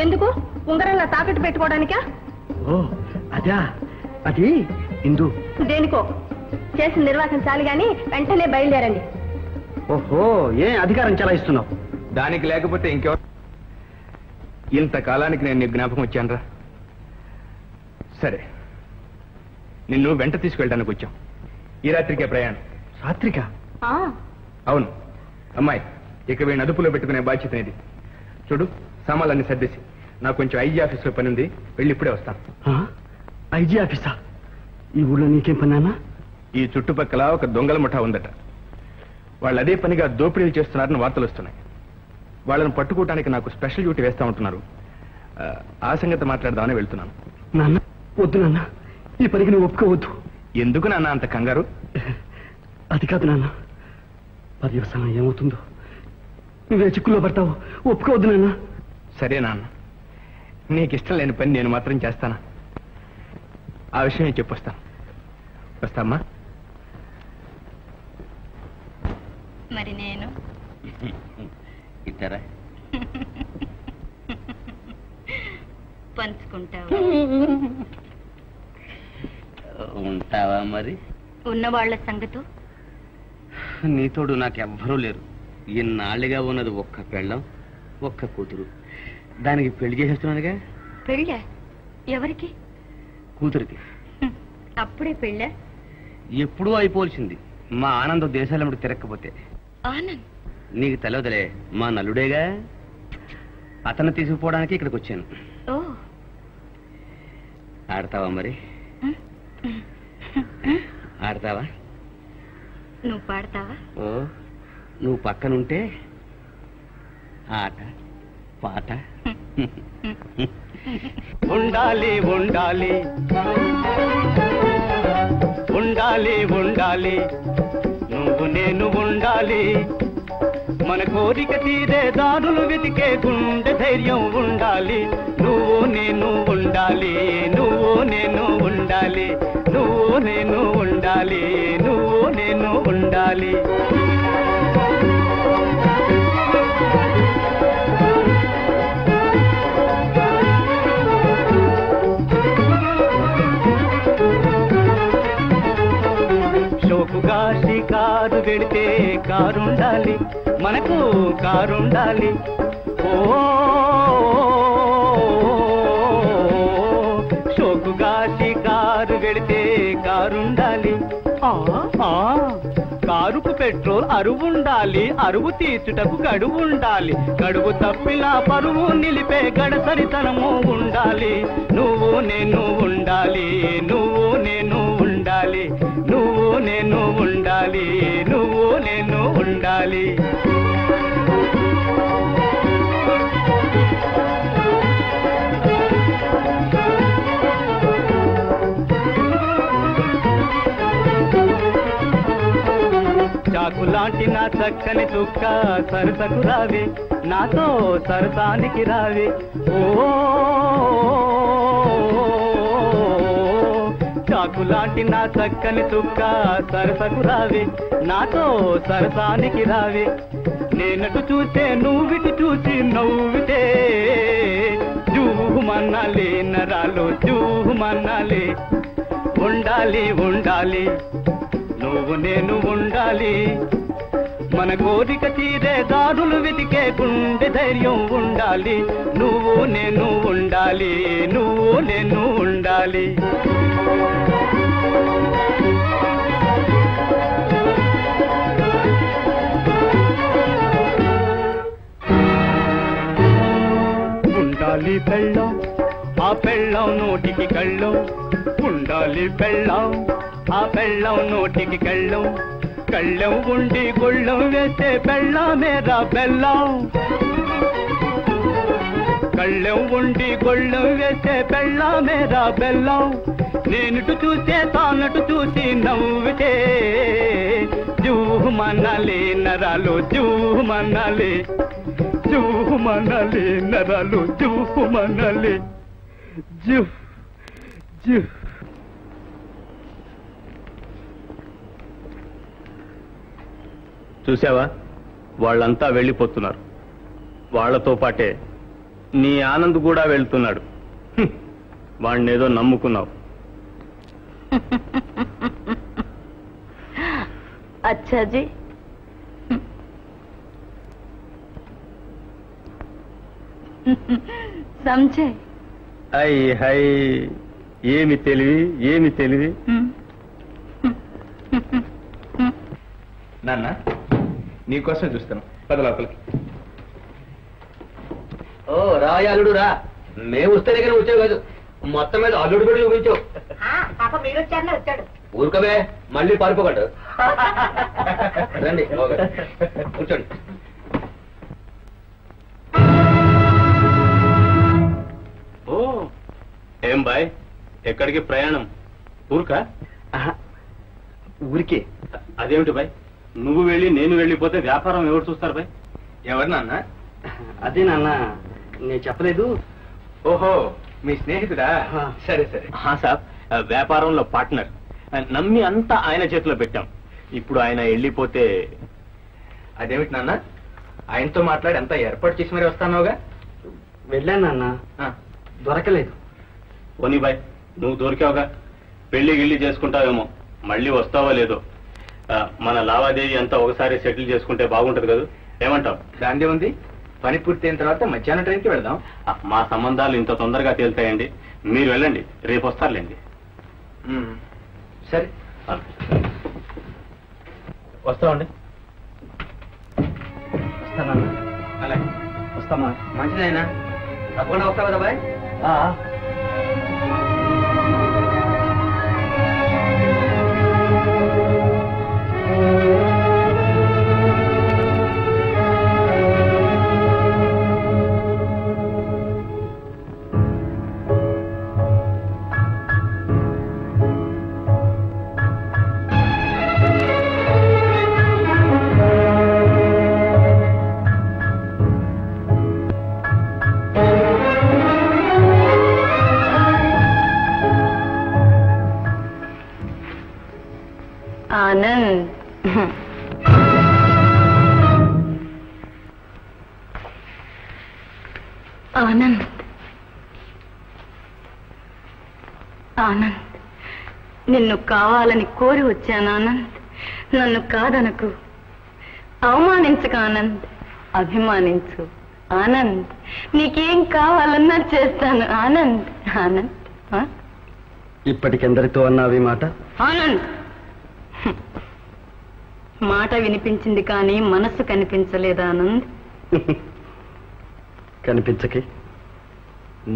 ఎందుకు? ఉంగరంలా తాకట్టు పెట్టుకోవడానికా?
ఓ అదా, అది హిందూ.
దేనికో చేసిన నిర్వాహకం చాలు గాని వెంటనే బయలుదేరండి.
ఓహో, ఏ అధికారం చెలాయిస్తున్నావు?
దానికి లేకపోతే ఇంకెవరు? ఇంతకాలానికి నేను నీ జ్ఞాపకం వచ్చానురా. సరే, నిన్ను వెంట తీసుకెళ్ళడానికి వచ్చాం. ఈ రాత్రికే ప్రయాణం.
రాత్రిక?
అవును అమ్మాయి, ఇక వీడిని అదుపులో పెట్టుకునే బాధ్యత ఇది. చూడు, సామాన్లన్నీ సర్దేసి నాకు కొంచెం ఐజీ ఆఫీస్లో పని ఉంది, వెళ్ళి ఇప్పుడే వస్తాను.
ఐజీ ఆఫీసా? ఈ ఊళ్ళో నీకేం పన్నానా?
ఈ చుట్టుపక్కల ఒక దొంగల ముఠా ఉందట. వాళ్ళు అదే పనిగా దోపిడీలు చేస్తున్నారని వార్తలు వస్తున్నాయి. వాళ్ళని పట్టుకోవటానికి నాకు స్పెషల్ డ్యూటీ వేస్తా ఉంటున్నారు. ఆ సంగతి మాట్లాడదామని వెళ్తున్నాను.
నాన్న వద్దు నాన్న, ఈ పనికి నువ్వు ఒప్పుకోవద్దు.
ఎందుకు నాన్న అంత కంగారు?
అది కాదు నాన్న, పర్యవసానం ఏమవుతుందో, నువ్వే చిక్కులో పడతావు. ఒప్పుకోవద్దు నాన్న.
సరే నాన్న, నీకు ఇష్టం లేని పని నేను మాత్రం చేస్తానా? ఆ విషయం నేను చెప్పొస్తాను. వస్తామ్మా.
మరి నేను
ఇద్దరా
పంచుకుంటావా?
ఉంటావా మరి?
ఉన్న వాళ్ళ సంగతు?
నీతోడు నాకెవ్వరూ లేరు. ఇన్నాళ్ళుగా ఉన్నది ఒక్క పెళ్ళం, ఒక్క కూతురు. దానికి పెళ్లి చేసేస్తున్నానుగా.
పెళ్ళ? ఎవరికి?
కూతురికి.
అప్పుడే పెళ్ళ?
ఎప్పుడూ అయిపోల్సింది. మా ఆనందం దేశాలమ్మడి తిరగకపోతే.
ఆనంద్
నీకు తెలియదులే, మా నలుడేగా. అతను తీసుకుపోవడానికి ఇక్కడికి వచ్చాను.
ఓ,
ఆడతావా మరి? ఆడతావా?
నువ్వు పాడతావా?
ఓ, నువ్వు పక్కనుంటే ఆట పాట
ఉండాలి ఉండాలి ఉండాలి ఉండాలి నువ్వు నేను ఉండాలి మన కోరిక తీరే దారులు వెతికే గుండె ధైర్యం ఉండాలి నువ్వు నేను ఉండాలి నువ్వు నేను ఉండాలి నువ్వు నేను ఉండాలి నువ్వు నేను ఉండాలి షోకుగా షికారు వెడితే కారుండాలి మనకు కారుండాలి ఓ షోకుగా షికారు వెడితే కారుండాలి కారుకు పెట్రోల్ అరువుండాలి అరువు తీర్చుటకు గడువు ఉండాలి గడువు తప్పిలా పరువు నిలిపే గడసరితనము ఉండాలి నువ్వు నేను ఉండాలి నువ్వు నేను ఉండాలి నువ్వు నేను ఉండాలి నువ్వు నేను ఉండాలి చాకులాంటి నా చక్కని చుక్క సరసకు రావి నాతో సరసానికి రావి ఓ చాకులాంటి నా చక్కని చుక్క సరసకు రావి నాతో సరసానికి రావి నేనటు చూస్తే నువ్విటు చూసి నవ్వితే జూహుమన్నాలి నరాలు జూహుమన్నాలి ఉండాలి ఉండాలి నువ్వు నేను ఉండాలి మన కోరిక తీరే దారులు వెతికే గుండె ధైర్యం ఉండాలి నువ్వు నేను ఉండాలి నువ్వు నేను ఉండాలి ఉండాలి పెళ్ళం ఆ పెళ్ళం నోటికి కళ్ళం ఉండాలి పెళ్ళం ఆ పెళ్ళం నోటికి కళ్ళం కళ్ళం ఉండి గుళ్ళం వేస్తే పెళ్ళామేరా బెల్లం కళ్ళం ఉండి గుళ్ళం వేస్తే పెళ్ళామేరా బెల్లం నేనుటు చూస్తే తానటు చూసి నవ్వితే జూహుమనాలి నరాలు జూహుమనాలి జూహుమనాలి నరాలు జూహుమనాలి జూ జూ
చూసావా వాళ్ళంతా వెళ్ళిపోతున్నారు వాళ్లతో పాటే నీ ఆనంద్ కూడా వెళ్తున్నాడు వాణ్ణేదో నమ్ముకున్నావు
अच्छा जी समझे
అయ్ హై ఏమి తెలివి ఏమి తెలివి నాన్న నీకోసం చూస్తాను పద లోపలికి
ఓ రాయ అల్లుడు రా మేము వస్తేనే కానీ వచ్చావు కాదు మొత్తం మీద అల్లుడు కూడా చూపించావు
పాప మీరు వచ్చారనే వచ్చాడు
ఊరుకమే మళ్ళీ పారిపోకడు రండి కూర్చోండి
ఓ ఏం బాయ్ ఎక్కడికి ప్రయాణం ఊరుకా
ఊరికే
అదేమిటి బాయ్ నువ్వు వెళ్ళి నేను వెళ్ళిపోతే వ్యాపారం ఎవరు చూస్తారు బాయ్ ఎవరు నాన్న
అదే నాన్న నేను చెప్పలేదు.
ఓహో మీ స్నేహితుడా సరే సరే సాబ్ వ్యాపారంలో పార్ట్నర్ నమ్మి అంతా ఆయన చేతిలో పెట్టాం ఇప్పుడు ఆయన వెళ్ళిపోతే అదేమిటి నాన్న ఆయనతో మాట్లాడి అంతా ఏర్పాటు చేసి మరి వస్తానోగా
వెళ్ళాను నాన్న దొరకలేదు.
పోనీ బాయ్ నువ్వు దొరికావుగా పెళ్లి గిళ్ళి చేసుకుంటావేమో మళ్ళీ వస్తావో లేదో మన లావాదేవీ అంతా ఒకసారి సెటిల్ చేసుకుంటే బాగుంటది కదా ఏమంటావు? దాందే ఉంది పని పూర్తయిన తర్వాత మధ్యాహ్నం ట్రైన్కి వెళ్దాం. మా సంబంధాలు ఇంత తొందరగా తేలుతాయండి మీరు వెళ్ళండి రేపు వస్తారులేండి. సరే వస్తామండి.
వస్తానన్నా.
అలాగే
వస్తామా?
మంచిదైనా తప్పకుండా వస్తావు కదా బాయ్.
ఆనంద్, ఆనంద్, నిన్ను కావాలని కోరి వచ్చాను ఆనంద్. నన్ను కాదనకు, అవమానించక ఆనంద్, అభిమానించు ఆనంద్. నీకేం కావాలన్నా చేస్తాను ఆనంద్. ఆనంద్,
ఇప్పటికెందరితో అన్నావి మాట?
ఆనంద్, మాట వినిపించింది కానీ మనస్సు కనిపించలేదు ఆనంద్.
కనిపించకే,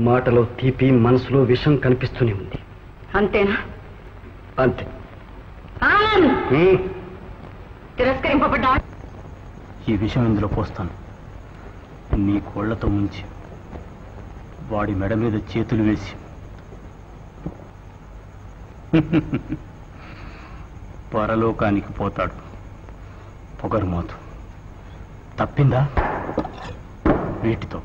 మాటలో తీపి, మనసులో విషం కనిపిస్తూనే ఉంది.
అంతేనా?
అంతే.
ఆనంద్, తిరస్కరింపబడ్డా.
ఈ విషయం ఇందులో పోస్తాను. నీ కోళ్లతో ముంచి వాడి మెడ మీద చేతులు వేసి పరలోకానికి పోతాడు. పొగరుమోతు తప్పిందా? వీటితో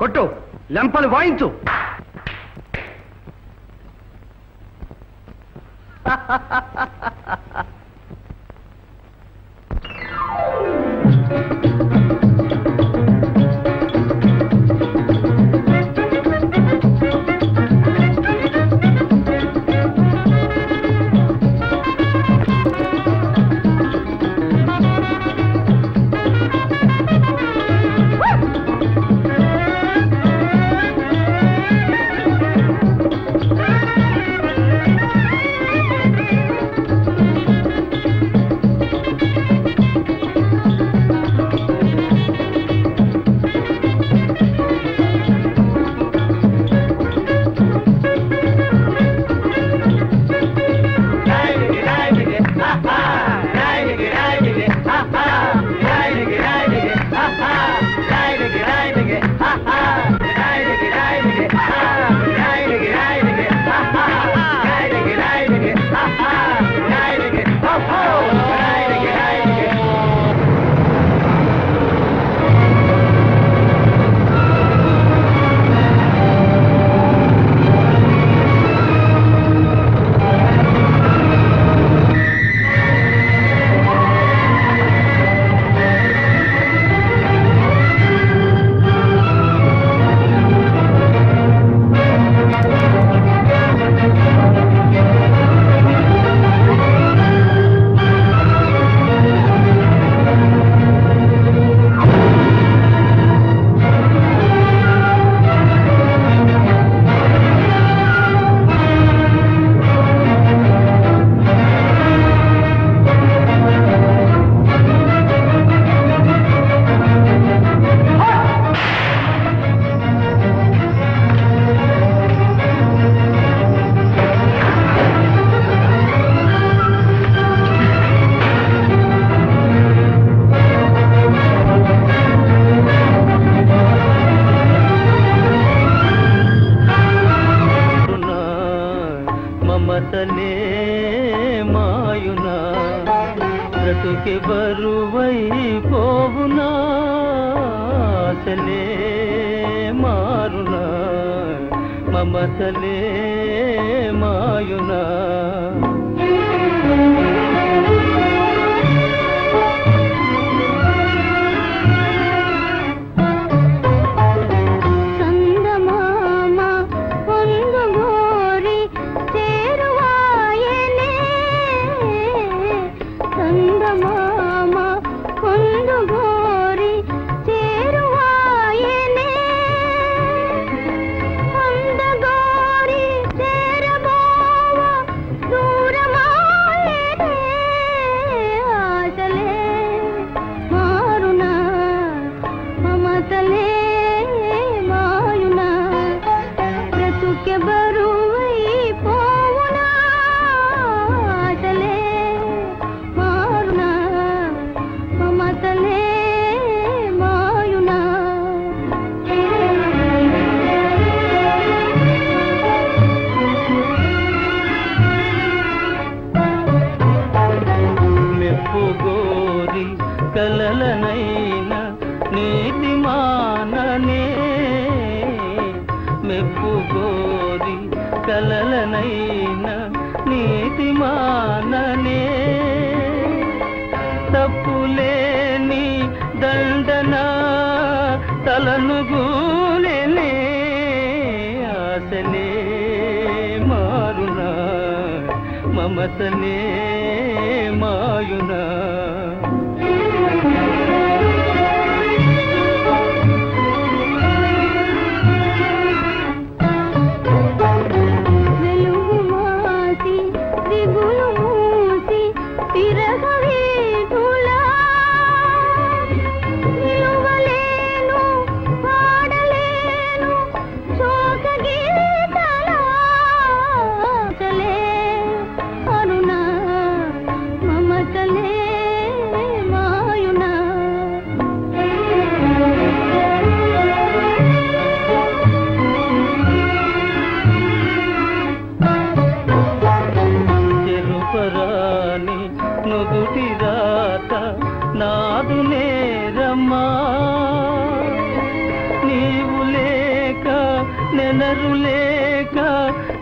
కొట్టు, లెంపలు వాయించు.
మమతలే మాయునా బ్రతుకే బరువై పోవునా ఆశలే మారునా మమతలే మాయునా మమతలే మాయునా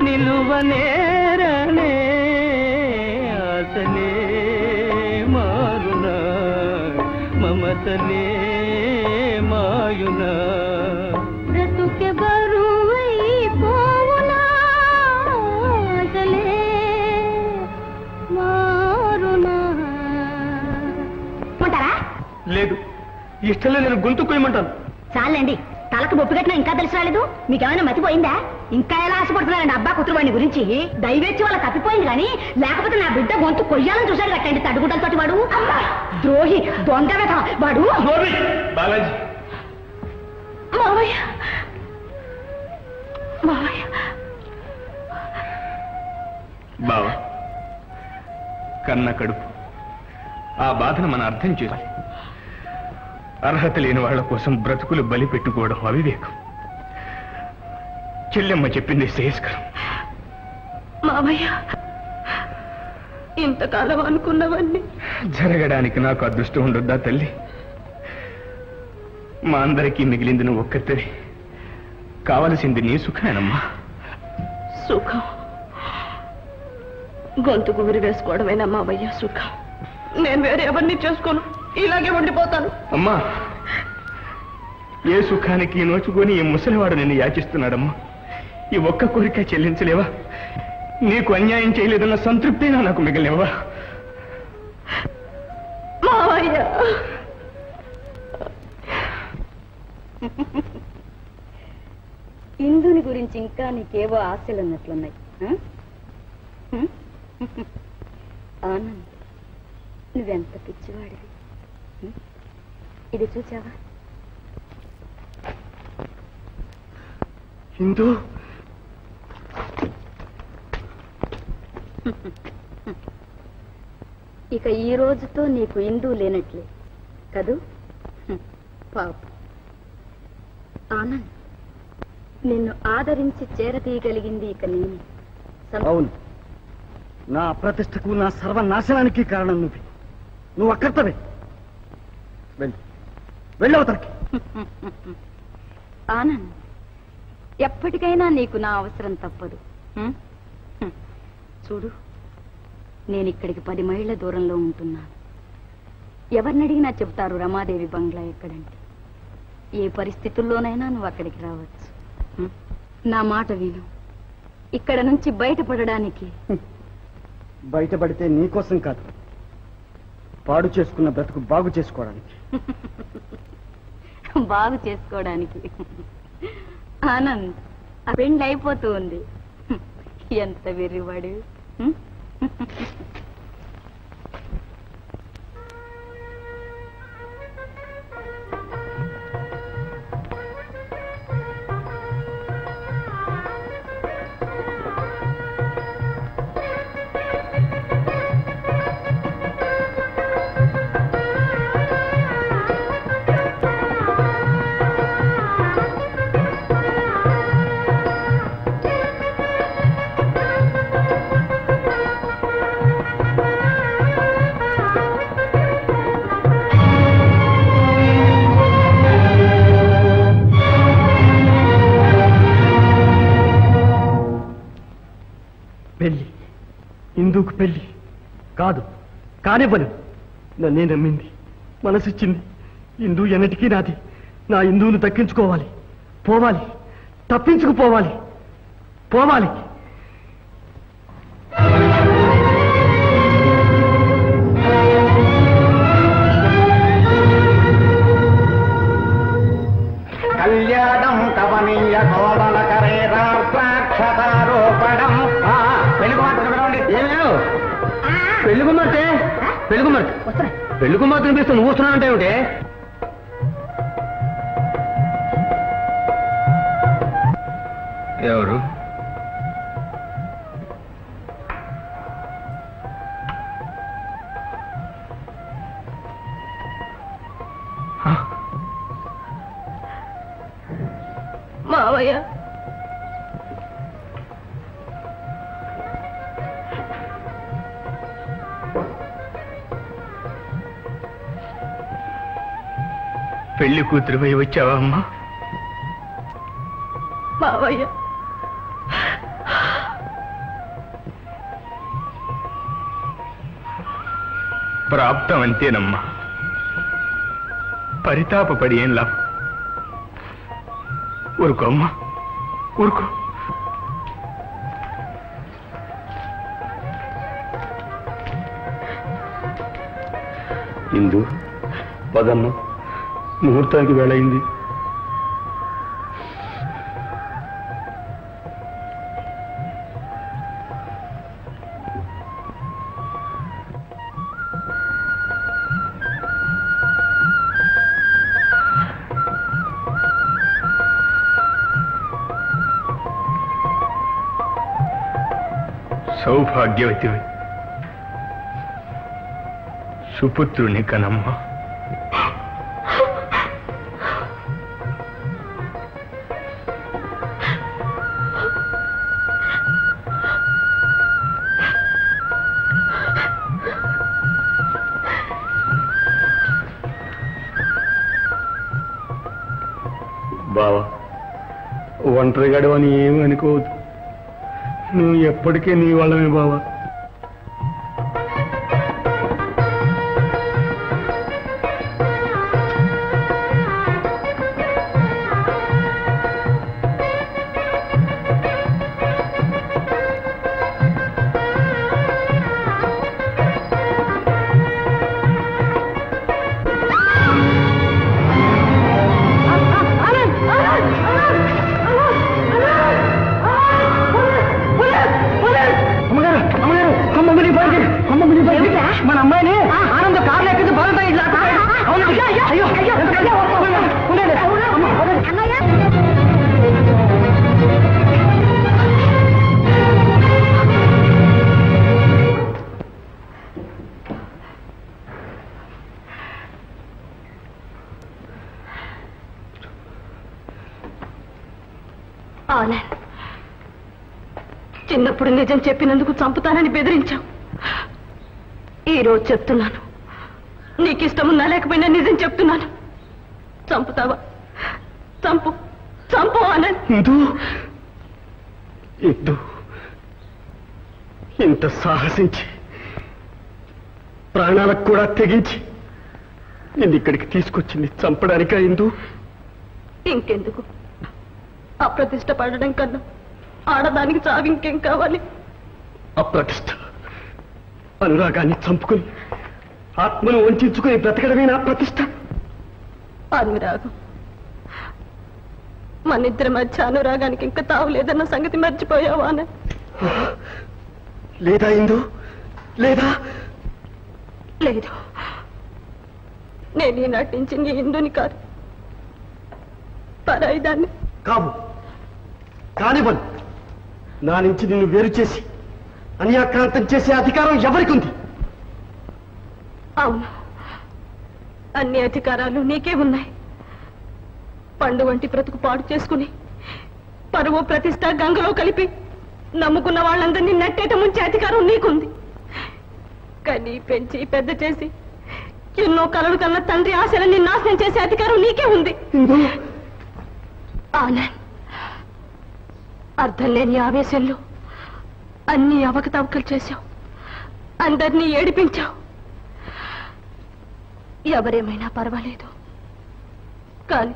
నిలువనేరనే ఆశలే మారునా మమతలే మాయునా
బ్రతుకే బరువై పోవునా ఆశలే మారునా. ఉంటారా?
లేదు, ఇష్టం లేదు. నేను గొంతు కొయ్యమంటాను.
చాలండి, తలకు బొప్పు కట్టినా ఇంకా తెలిసి రాలేదు. మీకేమైనా మతిపోయిందా? ఇంకా ఎలా ఆశపడుతున్నారండి అబ్బా కూతురు వాడిని గురించి? దయవేచ్చి వాళ్ళ తప్పిపోయింది కానీ లేకపోతే నా బిడ్డ గొంతు కొయ్యాలని చూశాడు కట్టండి తడుగుటలతోటి వాడు. ద్రోహి, దొంగ వెధ వాడు.
బాలాజీ,
మావయ్య మావయ్య.
బావా, కన్న కడుపు ఆ బాధను మనం అర్థం చేయాలి. అర్హత లేని వాళ్ల కోసం బ్రతుకులు బలి పెట్టుకోవడం అవివేకం. చెల్లెమ్మ చెప్పింది శ్రేయస్కరం.
మావయ్య, ఇంతకాలం అనుకున్నవన్నీ
జరగడానికి నాకు అదృష్టం ఉండొద్దా తల్లి? మా అందరికీ మిగిలింది నువ్వు ఒక్కతే. కావలసింది నీ సుఖమేనమ్మా.
సుఖం గొంతుకు గురి వేసుకోవడమేనా మావయ్య సుఖం? నేను వేరే ఎవరిని చేసుకోను, ఇలాగే ఉండిపోతాను.
అమ్మా, ఏ సుఖానికి నోచుకొని ఈ ముసలివాడు నిన్ను యాచిస్తున్నాడమ్మా. ఈ ఒక్క కోరిక చెల్లించలేవా? నీకు అన్యాయం చేయలేదన్న సంతృప్తినా నాకు మిగలేవా?
మావయ్య,
ఇందుని గురించి ఇంకా నీకేవో ఆశలు ఉన్నట్లున్నాయి. ఆనంద్, నువ్వెంత పిచ్చివాడివి. ఇది చూచావా?
ఇందు,
ఇక ఈ రోజుతో నీకు ఇందు లేనట్లే కదూ? పాప ఆనంద్, నిన్ను ఆదరించి చేరతీయగలిగింది ఇక నేను.
అవును, నా ప్రతిష్టకు నా సర్వనాశనానికి కారణం నువ్వు అక్కర్తవే. వెళ్ళవతలకి.
ఆనంద్, ఎప్పటికైనా నీకు నా అవసరం తప్పదు. చూడు, నేను ఇక్కడికి 10 మైళ్ళ దూరంలో ఉంటున్నాను. ఎవరిని అడిగినా చెప్తారు రమాదేవి బంగ్లా ఎక్కడంటే. ఏ పరిస్థితుల్లోనైనా నువ్వు అక్కడికి రావచ్చు. నా మాట విను. ఇక్కడ నుంచి బయటపడడానికి.
బయటపడితే నీకోసం కాదు, పాడు చేసుకున్న బ్రతుకు బాగు చేసుకోవడానికి.
బాగు చేసుకోవడానికి. ఆనంద్, ఆ పెండ్లి అయిపోతూ ఉంది. ఎంత వెర్రివాడు.
పెళ్లి ఇందుకు పెళ్లి కాదు, కానివ్వను. నన్నే నమ్మింది, మనసిచ్చింది. ఇందు ఎన్నటికీ నాది. నా ఇందువును దక్కించుకోవాలి, పోవాలి, తప్పించుకుపోవాలి, పోవాలి.
కళ్యాణం కవనీయ కోడల కరేరాక్షతారోపణం.
పెళ్లి కుమార్తె, పెళ్లి కుమార్తె, పెళ్లి కుమార్తె అనిపిస్తూ నువ్వు వస్తున్నానంటే ఏమిటే?
ఎవరు?
మావయ్య,
పెళ్లి కూతురుపై వచ్చావా అమ్మా?
మావయ్య,
ప్రాప్తం అంతేనమ్మా. పరితాపపడి ఏం లాభం? ఊరుకో అమ్మా, ఊరుకో.
ఇందు, పదమ్మ, ముహూర్తానికి వేళయింది.
సౌభాగ్యవతివి, సుపుత్రుని కనమ్మా.
బావా, ఒంటరిగాడు అని ఏమీ అనుకోవద్దు. నువ్వు ఎప్పటికీ నీ వాళ్ళమే బావా. మన అమ్మాయిని ఆనంద కార్లు ఎక్కించి బలంతా ఇట్లా.
చిన్నప్పుడు నిజం చెప్పినందుకు చంపుతానని బెదిరించావు. ఈరోజు చెప్తున్నాను, నీకిష్టమున్నా లేకపోయినా నిజం చెప్తున్నాను. చంపుతావా? చంపు, చంపు ఆనంద్.
ఇంత సాహసించి ప్రాణాలకు కూడా తెగించి నిన్ను ఇక్కడికి తీసుకొచ్చింది చంపడానికా ఇందు?
ఇంకెందుకు? అప్రతిష్ట పడడం కన్నా ఆడదానికి చావు ఇంకేం కావాలి?
అప్రతిష్ట, అనురాగాన్ని చంపుకుని ఆత్మను వంచుకుని బ్రతకడమే నా ప్రతిష్ట.
అనురాగం, మనిద్దరి మధ్య అనురాగానికి ఇంకా తావులేదన్న సంగతి మర్చిపోయావా?
లేదా ఇందు? లేదా?
లేదు, నేను ఈనాటి నుంచి నీ ఇందుని కాదు, పరాయిదాన్ని.
కావు, కానివ్వను. నా నుంచి నిన్ను వేరు చేసి అన్యాక్రాంతం చేసే అధికారం ఎవరికి ఉంది?
అవును, అన్ని అధికారాలు నీకే ఉన్నాయి. పండు వంటి బ్రతుకు పాడు చేసుకుని పరువు ప్రతిష్ట గంగలో కలిపి నమ్ముకున్న వాళ్ళందరినీ నట్టేట ముంచే అధికారం నీకుంది. కానీ పెంచి పెద్ద చేసి ఎన్నో కలలు కన్న తండ్రి ఆశలన్నీ నాశనం చేసే అధికారం నీకే ఉంది. ఆనంద్, అర్థం లేని ఆవేశంలో అన్ని అవకతవకలు చేశావు, అందరినీ ఏడిపించావు. ఎవరేమైనా పర్వాలేదు, కానీ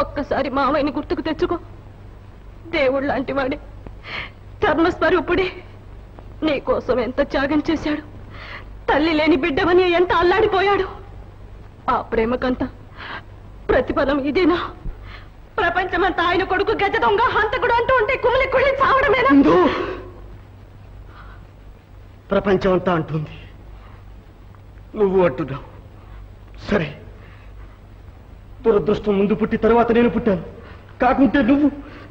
ఒక్కసారి మావయ్యని గుర్తుకు తెచ్చుకో. దేవుడు లాంటి వాడే, ధర్మస్వరూపుడే, నీకోసం ఎంత త్యాగం చేశాడు. తల్లి లేని బిడ్డవని ఎంత అల్లాడిపోయాడు. ఆ ప్రేమకంతా ప్రతిఫలం ఇదేనా? ప్రపంచమంతా ఆయన కొడుకు గజ దొంగ హంతకుడు అంటూ ఉంటే కుమిలి కుళ్ళి చావడమేనా?
ప్రపంచం అంతా అంటుంది, నువ్వు అంటున్నావు. సరే, దురదృష్టం ముందు పుట్టి తర్వాత నేను పుట్టాను. కాకుంటే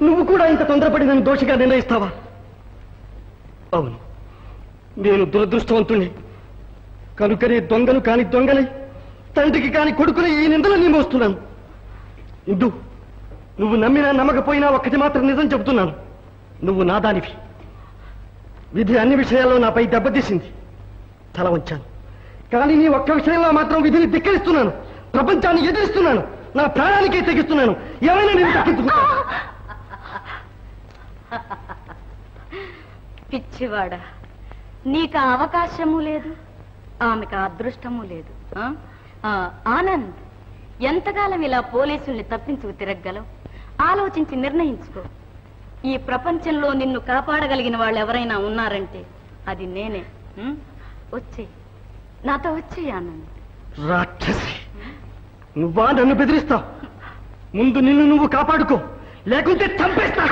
నువ్వు కూడా ఇంత తొందరపడి నన్ను దోషిగా నిర్ణయిస్తావా? అవును, నేను దురదృష్టవంతుణ్ణి కనుకనే దొంగలు కాని దొంగలై, తండ్రికి కాని కొడుకుని ఈ నిందలు మోస్తున్నాను. ఇందు, నువ్వు నమ్మినా నమ్మకపోయినా ఒక్కటి మాత్రం నిజం చెబుతున్నాను, నువ్వు నాదానివి. విధి అన్ని విషయాల్లో నాపై దెబ్బతీసింది, తల వంచాను. కానీ నీ ఒక్క విషయంలో మాత్రం విధిని ధిక్కరిస్తున్నాను, ప్రపంచాన్ని ఎదిరిస్తున్నాను, నా ప్రాణానికే తెగిస్తున్నాను. ఎవరైనా నేను దక్కించుకుంటా?
పిచ్చివాడా, నీకు అవకాశము లేదు, ఆమెకు అదృష్టము లేదు. ఆనంద్, ఎంతకాలం ఇలా పోలీసుల్ని తప్పించుకు తిరగలవు? ఆలోచించి నిర్ణయించుకో. ఈ ప్రపంచంలో నిన్ను కాపాడగలిగిన వాళ్ళు ఎవరైనా ఉన్నారంటే అది నేనే. వచ్చే, నాతో వచ్చే ఆనంద్.
రాక్షసి, నువ్వా నన్ను బెదిరిస్తావు? ముందు నిన్ను నువ్వు కాపాడుకో, లేకుంటే చంపేస్తా.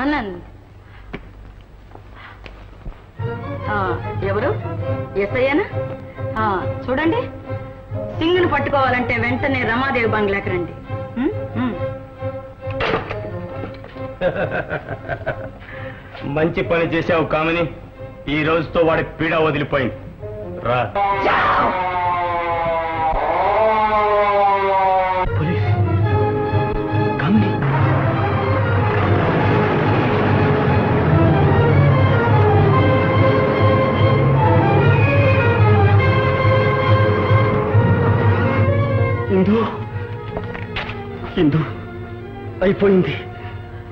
ఆనంద్, ఎవరు? ఎస్ఐనా? చూడండి, సింగును పట్టుకోవాలంటే వెంటనే రమాదేవి బంగ్లాకి రండి.
మంచి పని చేశావు కామిని, ఈ రోజుతో వాడి పీడ వదిలిపోయింది. రా.
కామిని, ఇందు అయిపోయింది.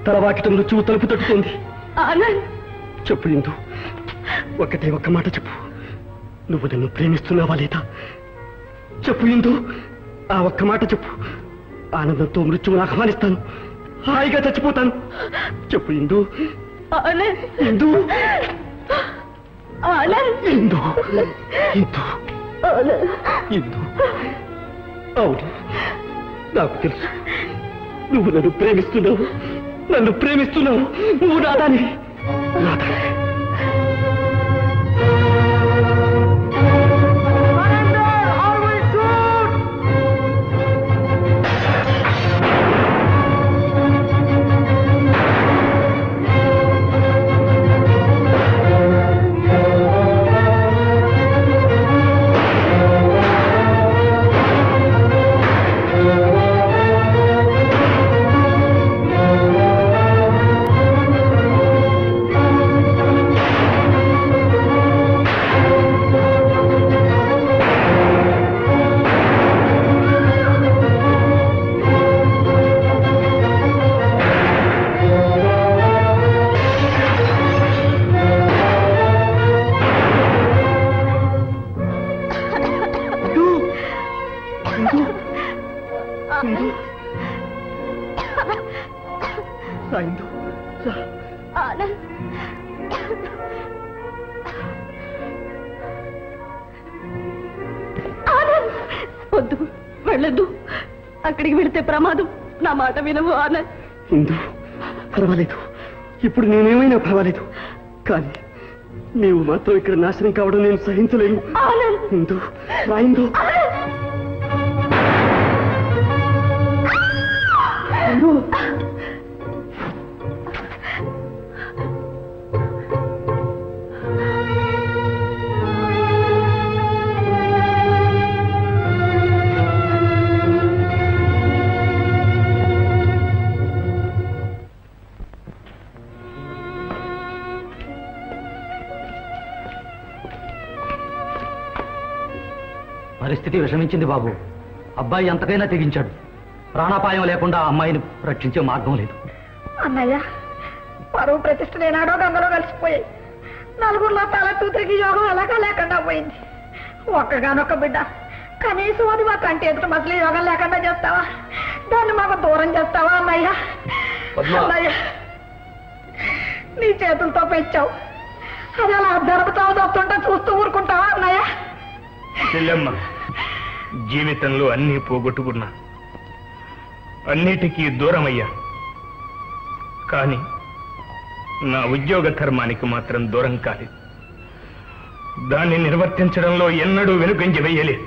తలవాకిట మృత్యువు తలుపు తట్టుతుంది. చెప్పు ఇందు, ఒక్కటే ఒక్క మాట చెప్పు, నువ్వు నన్ను ప్రేమిస్తున్నావా లేదా? చెప్పు ఇందు, ఆ ఒక్క మాట చెప్పు. ఆనందంతో మృత్యువును ఆహ్వానిస్తాను, హాయిగా చచ్చిపోతాను. చెప్పు ఇందు. ఇందు, ఇందు, ఇందు, ఇందు. అవును, నాకు తెలుసు, నువ్వు నన్ను ప్రేమిస్తున్నావు, నన్ను ప్రేమిస్తున్నావు. నువ్వు నాదానివి, నాదానివి. రాయిందు
ఆనంద్ ఆనంద్ వద్దు వెళ్ళొద్దు. అక్కడికి వెళితే ప్రమాదం. నా మాట వినవు ఆనంద్.
ఇందు పర్వాలేదు, ఇప్పుడు నేనేమైనా పర్వాలేదు, కానీ నీవు మాత్రం ఇక్కడ నాశనం కావడం నేను సహించలేను. ఇందు రాయిందు.
పరిస్థితి విషమించింది బాబు. అబ్బాయి ఎంతకైనా తెగించాడు. ప్రాణాపాయం లేకుండా ఆ అమ్మాయిని రక్షించే మార్గం లేదు.
అన్నయ్య, పరువు ప్రతిష్ఠ ఏనాడో గంగలో కలిసిపోయాయి. నలుగురిలో తల తూతికి యోగం ఎలాగా లేకుండా పోయింది. ఒక్కగానొక్క బిడ్డ, కనీసం అది మా కంటి ఎదుట మసలి యోగం లేకుండా చేస్తావా? దాన్ని మాకు దూరం చేస్తావా అన్నయ్య? అన్నయ్య, నీ చేతులతో పెంచావు, అది అలా దొరుకుతావు దొరుకుతుంటే చూస్తూ ఊరుకుంటావా అన్నయ్య?
చెల్లెమ్మ, జీవితంలో అన్నీ పోగొట్టుకున్నా, అన్నిటికీ దూరమయ్యా, కానీ నా ఉద్యోగ ధర్మానికి మాత్రం దూరం కాలేదు. దాన్ని నిర్వర్తించడంలో ఎన్నడూ వెనుకంజ వెయ్యలేదు.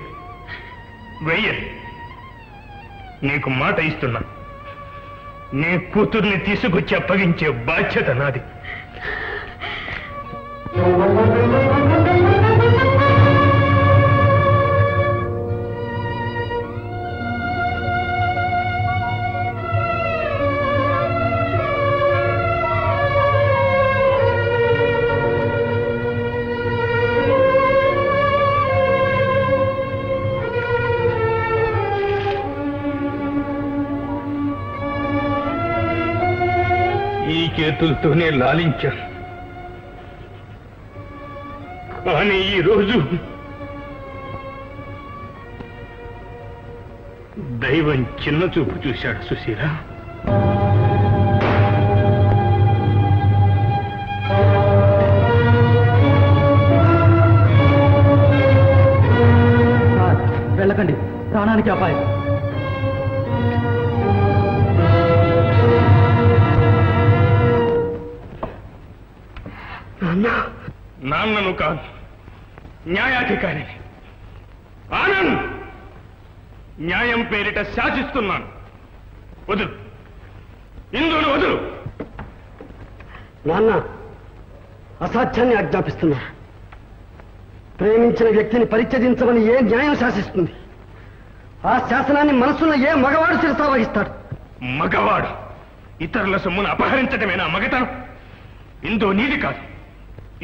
నీకు మాట ఇస్తున్నా, నీ కూతుర్ని తీసుకొచ్చి అప్పగించే బాధ్యత నాది. చేతులతోనే లాలించాను, కానీ ఈరోజు దైవం చిన్న చూపు చూశాడు. సుశీల,
వెళ్ళకండి, ప్రాణానికి అపాయం.
నాన్నను కాదు, న్యాయాధికారిని. ఆనంద్, న్యాయం పేరిట శాసిస్తున్నాను. వదులు, ఇందును వదులు.
నాన్న, అసాధ్యాన్ని ఆజ్ఞాపిస్తున్నా. ప్రేమించిన వ్యక్తిని పరిత్యజించమని ఏ న్యాయం శాసిస్తుంది? ఆ శాసనాన్ని మనసులో ఏ మగవాడు శిరసా వహిస్తాడు?
మగవాడు ఇతరుల సొమ్మును అపహరించడమేనా మగతనం? ఇందో నీది కాదు,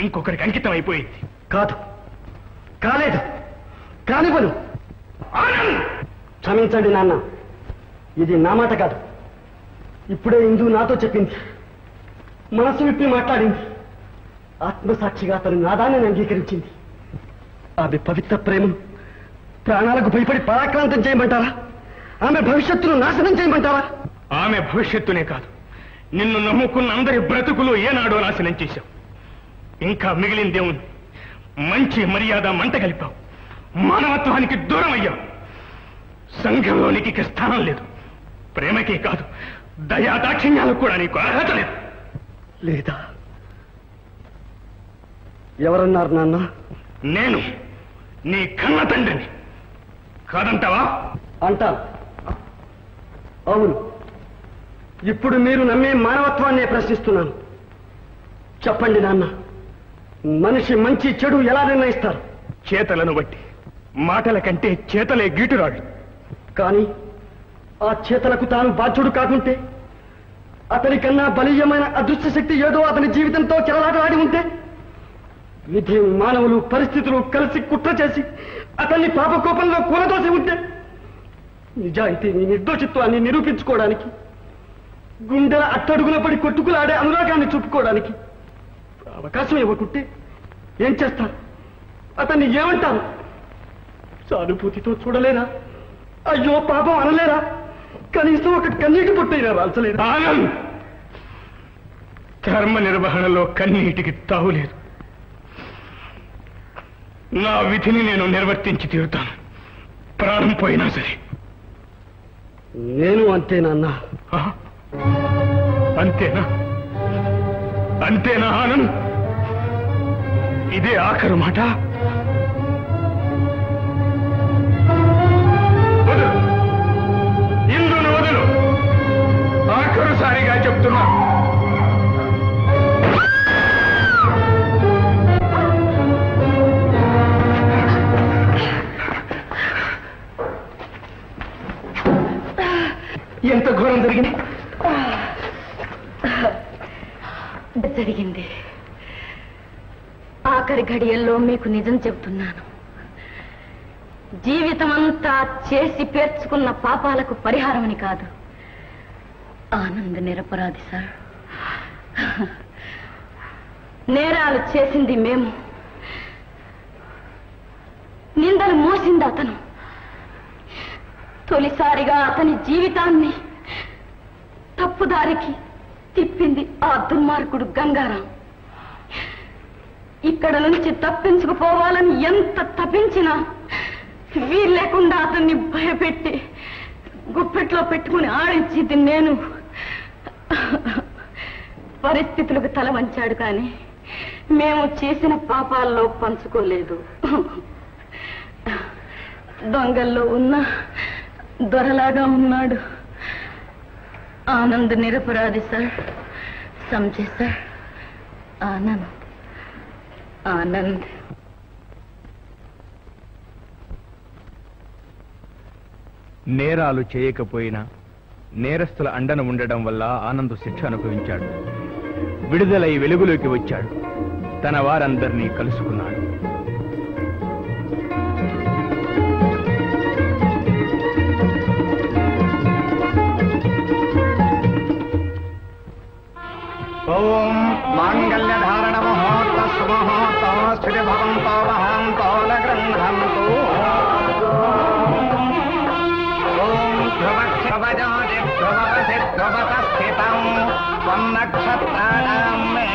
ఇంకొకరికి అంకితం అయిపోయింది.
కాదు, కాలేదు, కానివ్వను. క్షమించండి నాన్న, ఇది నా మాట కాదు. ఇప్పుడే ఇందు నాతో చెప్పింది, మనసు విప్పి మాట్లాడింది. ఆత్మసాక్షిగా తను నాదాన్ని అంగీకరించింది. ఆమె పవిత్ర ప్రేమను ప్రాణాలకు భయపడి పరాక్రాంతం చేయమంటారా? ఆమె భవిష్యత్తును నాశనం చేయమంటారా?
ఆమె భవిష్యత్తునే కాదు, నిన్ను నమ్ముకున్న అందరి బ్రతుకులు ఏనాడో నాశనం చేశావు. ఇంకా మిగిలిందేముంది? మంచి మర్యాద మంట కలిపావు, మానవత్వానికి దూరం అయ్యావు. సంఘంలోనికి స్థానం లేదు. ప్రేమకే కాదు, దయా దాక్షిణ్యాలకు కూడా నీకు అర్హత లేదు.
లేదా? ఎవరన్నారు నాన్న?
నేను నీ కన్న తండ్రిని. కాదంటావా?
అంటాను. అవును, ఇప్పుడు మీరు నమ్మే మానవత్వాన్నే ప్రశ్నిస్తున్నాను. చెప్పండి నాన్న, మనిషి మంచి చెడు ఎలా నిర్ణయిస్తారు?
చేతలను బట్టి. మాటల కంటే చేతలే గీటురాడు.
కానీ ఆ చేతలకు తాను బాధ్యుడు కాకుంటే, అతని కన్నా బలీయమైన అదృశ్య శక్తి ఏదో అతని జీవితంతో చెలలాటలాడి ఉంటే, విధి మానవులు పరిస్థితులు కలిసి కుట్ర చేసి అతన్ని పాపకోపంలో కూలదోసి ఉంటే, నిజాయితీని నిర్దోషిత్వాన్ని నిరూపించుకోవడానికి, గుండెల అట్టడుగున పడి కొట్టుకులాడే అనురాగాన్ని చూపుకోవడానికి అవకాశం ఇవ్వకుంటే ఏం చేస్తారు? అతన్ని ఏమంటారు? సానుభూతితో చూడలేరా? అయ్యో పాపం అనలేరా? కనీసం ఒక కన్నీటి పొట్టైనా రాల్చలేరా?
ధర్మ నిర్వహణలో కన్నీటికి తావులేదు. నా విధిని నేను నిర్వర్తించి తీరుతాను, ప్రాణం పోయినా సరే.
నేను అంతేనా?
అంతేనా? అంతేనా ఆనంద్? ఇదే ఆఖరు మాట? వదులు, ఇందును వదులు. ఆఖరుసారిగా చెప్తున్నా. ఎంత ఘోరం జరిగింది?
జరిగింది. ఆఖరి ఘడియల్లో మీకు నిజం చెబుతున్నాను. జీవితమంతా చేసి పేర్చుకున్న పాపాలకు పరిహారమని కాదు. ఆనంద్ నిరపరాధి సార్. నేరాలు చేసింది మేము, నిందలు మోసింది అతను. తొలిసారిగా అతని జీవితాన్ని తప్పుదారికి తిప్పింది ఆ దుర్మార్గుడు గంగారాం. ఇక్కడ నుంచి తప్పించుకుపోవాలని ఎంత తప్పించినా వీల్లేకుండా అతన్ని భయపెట్టి గుప్పెట్లో పెట్టుకుని ఆడించింది నేను. పరిస్థితులకు తల వంచాడు, కానీ మేము చేసిన పాపాల్లో పంచుకోలేదు. దొంగల్లో ఉన్న దొరలాగా ఉన్నాడు. ఆనంద్ నిరపరాధి సార్. సమझे సార్. ఆనంద్ ఆనంద్
నేరాలు చేయకపోయినా నేరస్తుల అండన ఉండడం వల్ల ఆనంద్ శిక్ష అనుభవించాడు. విడుదలై వెలుగులోకి వచ్చాడు. తన వారందరినీ కలుసుకున్నాడు.
ఓం మాంగళ్యధారణ ముహూర్త సుముహూర్త స్థితి భవంతో మహాంతో నగృహంతు. ఓం ధ్రువక్షవజోజి ధ్రువపసి ధ్రువత స్థితం త్వం నక్షత్రాణాం మే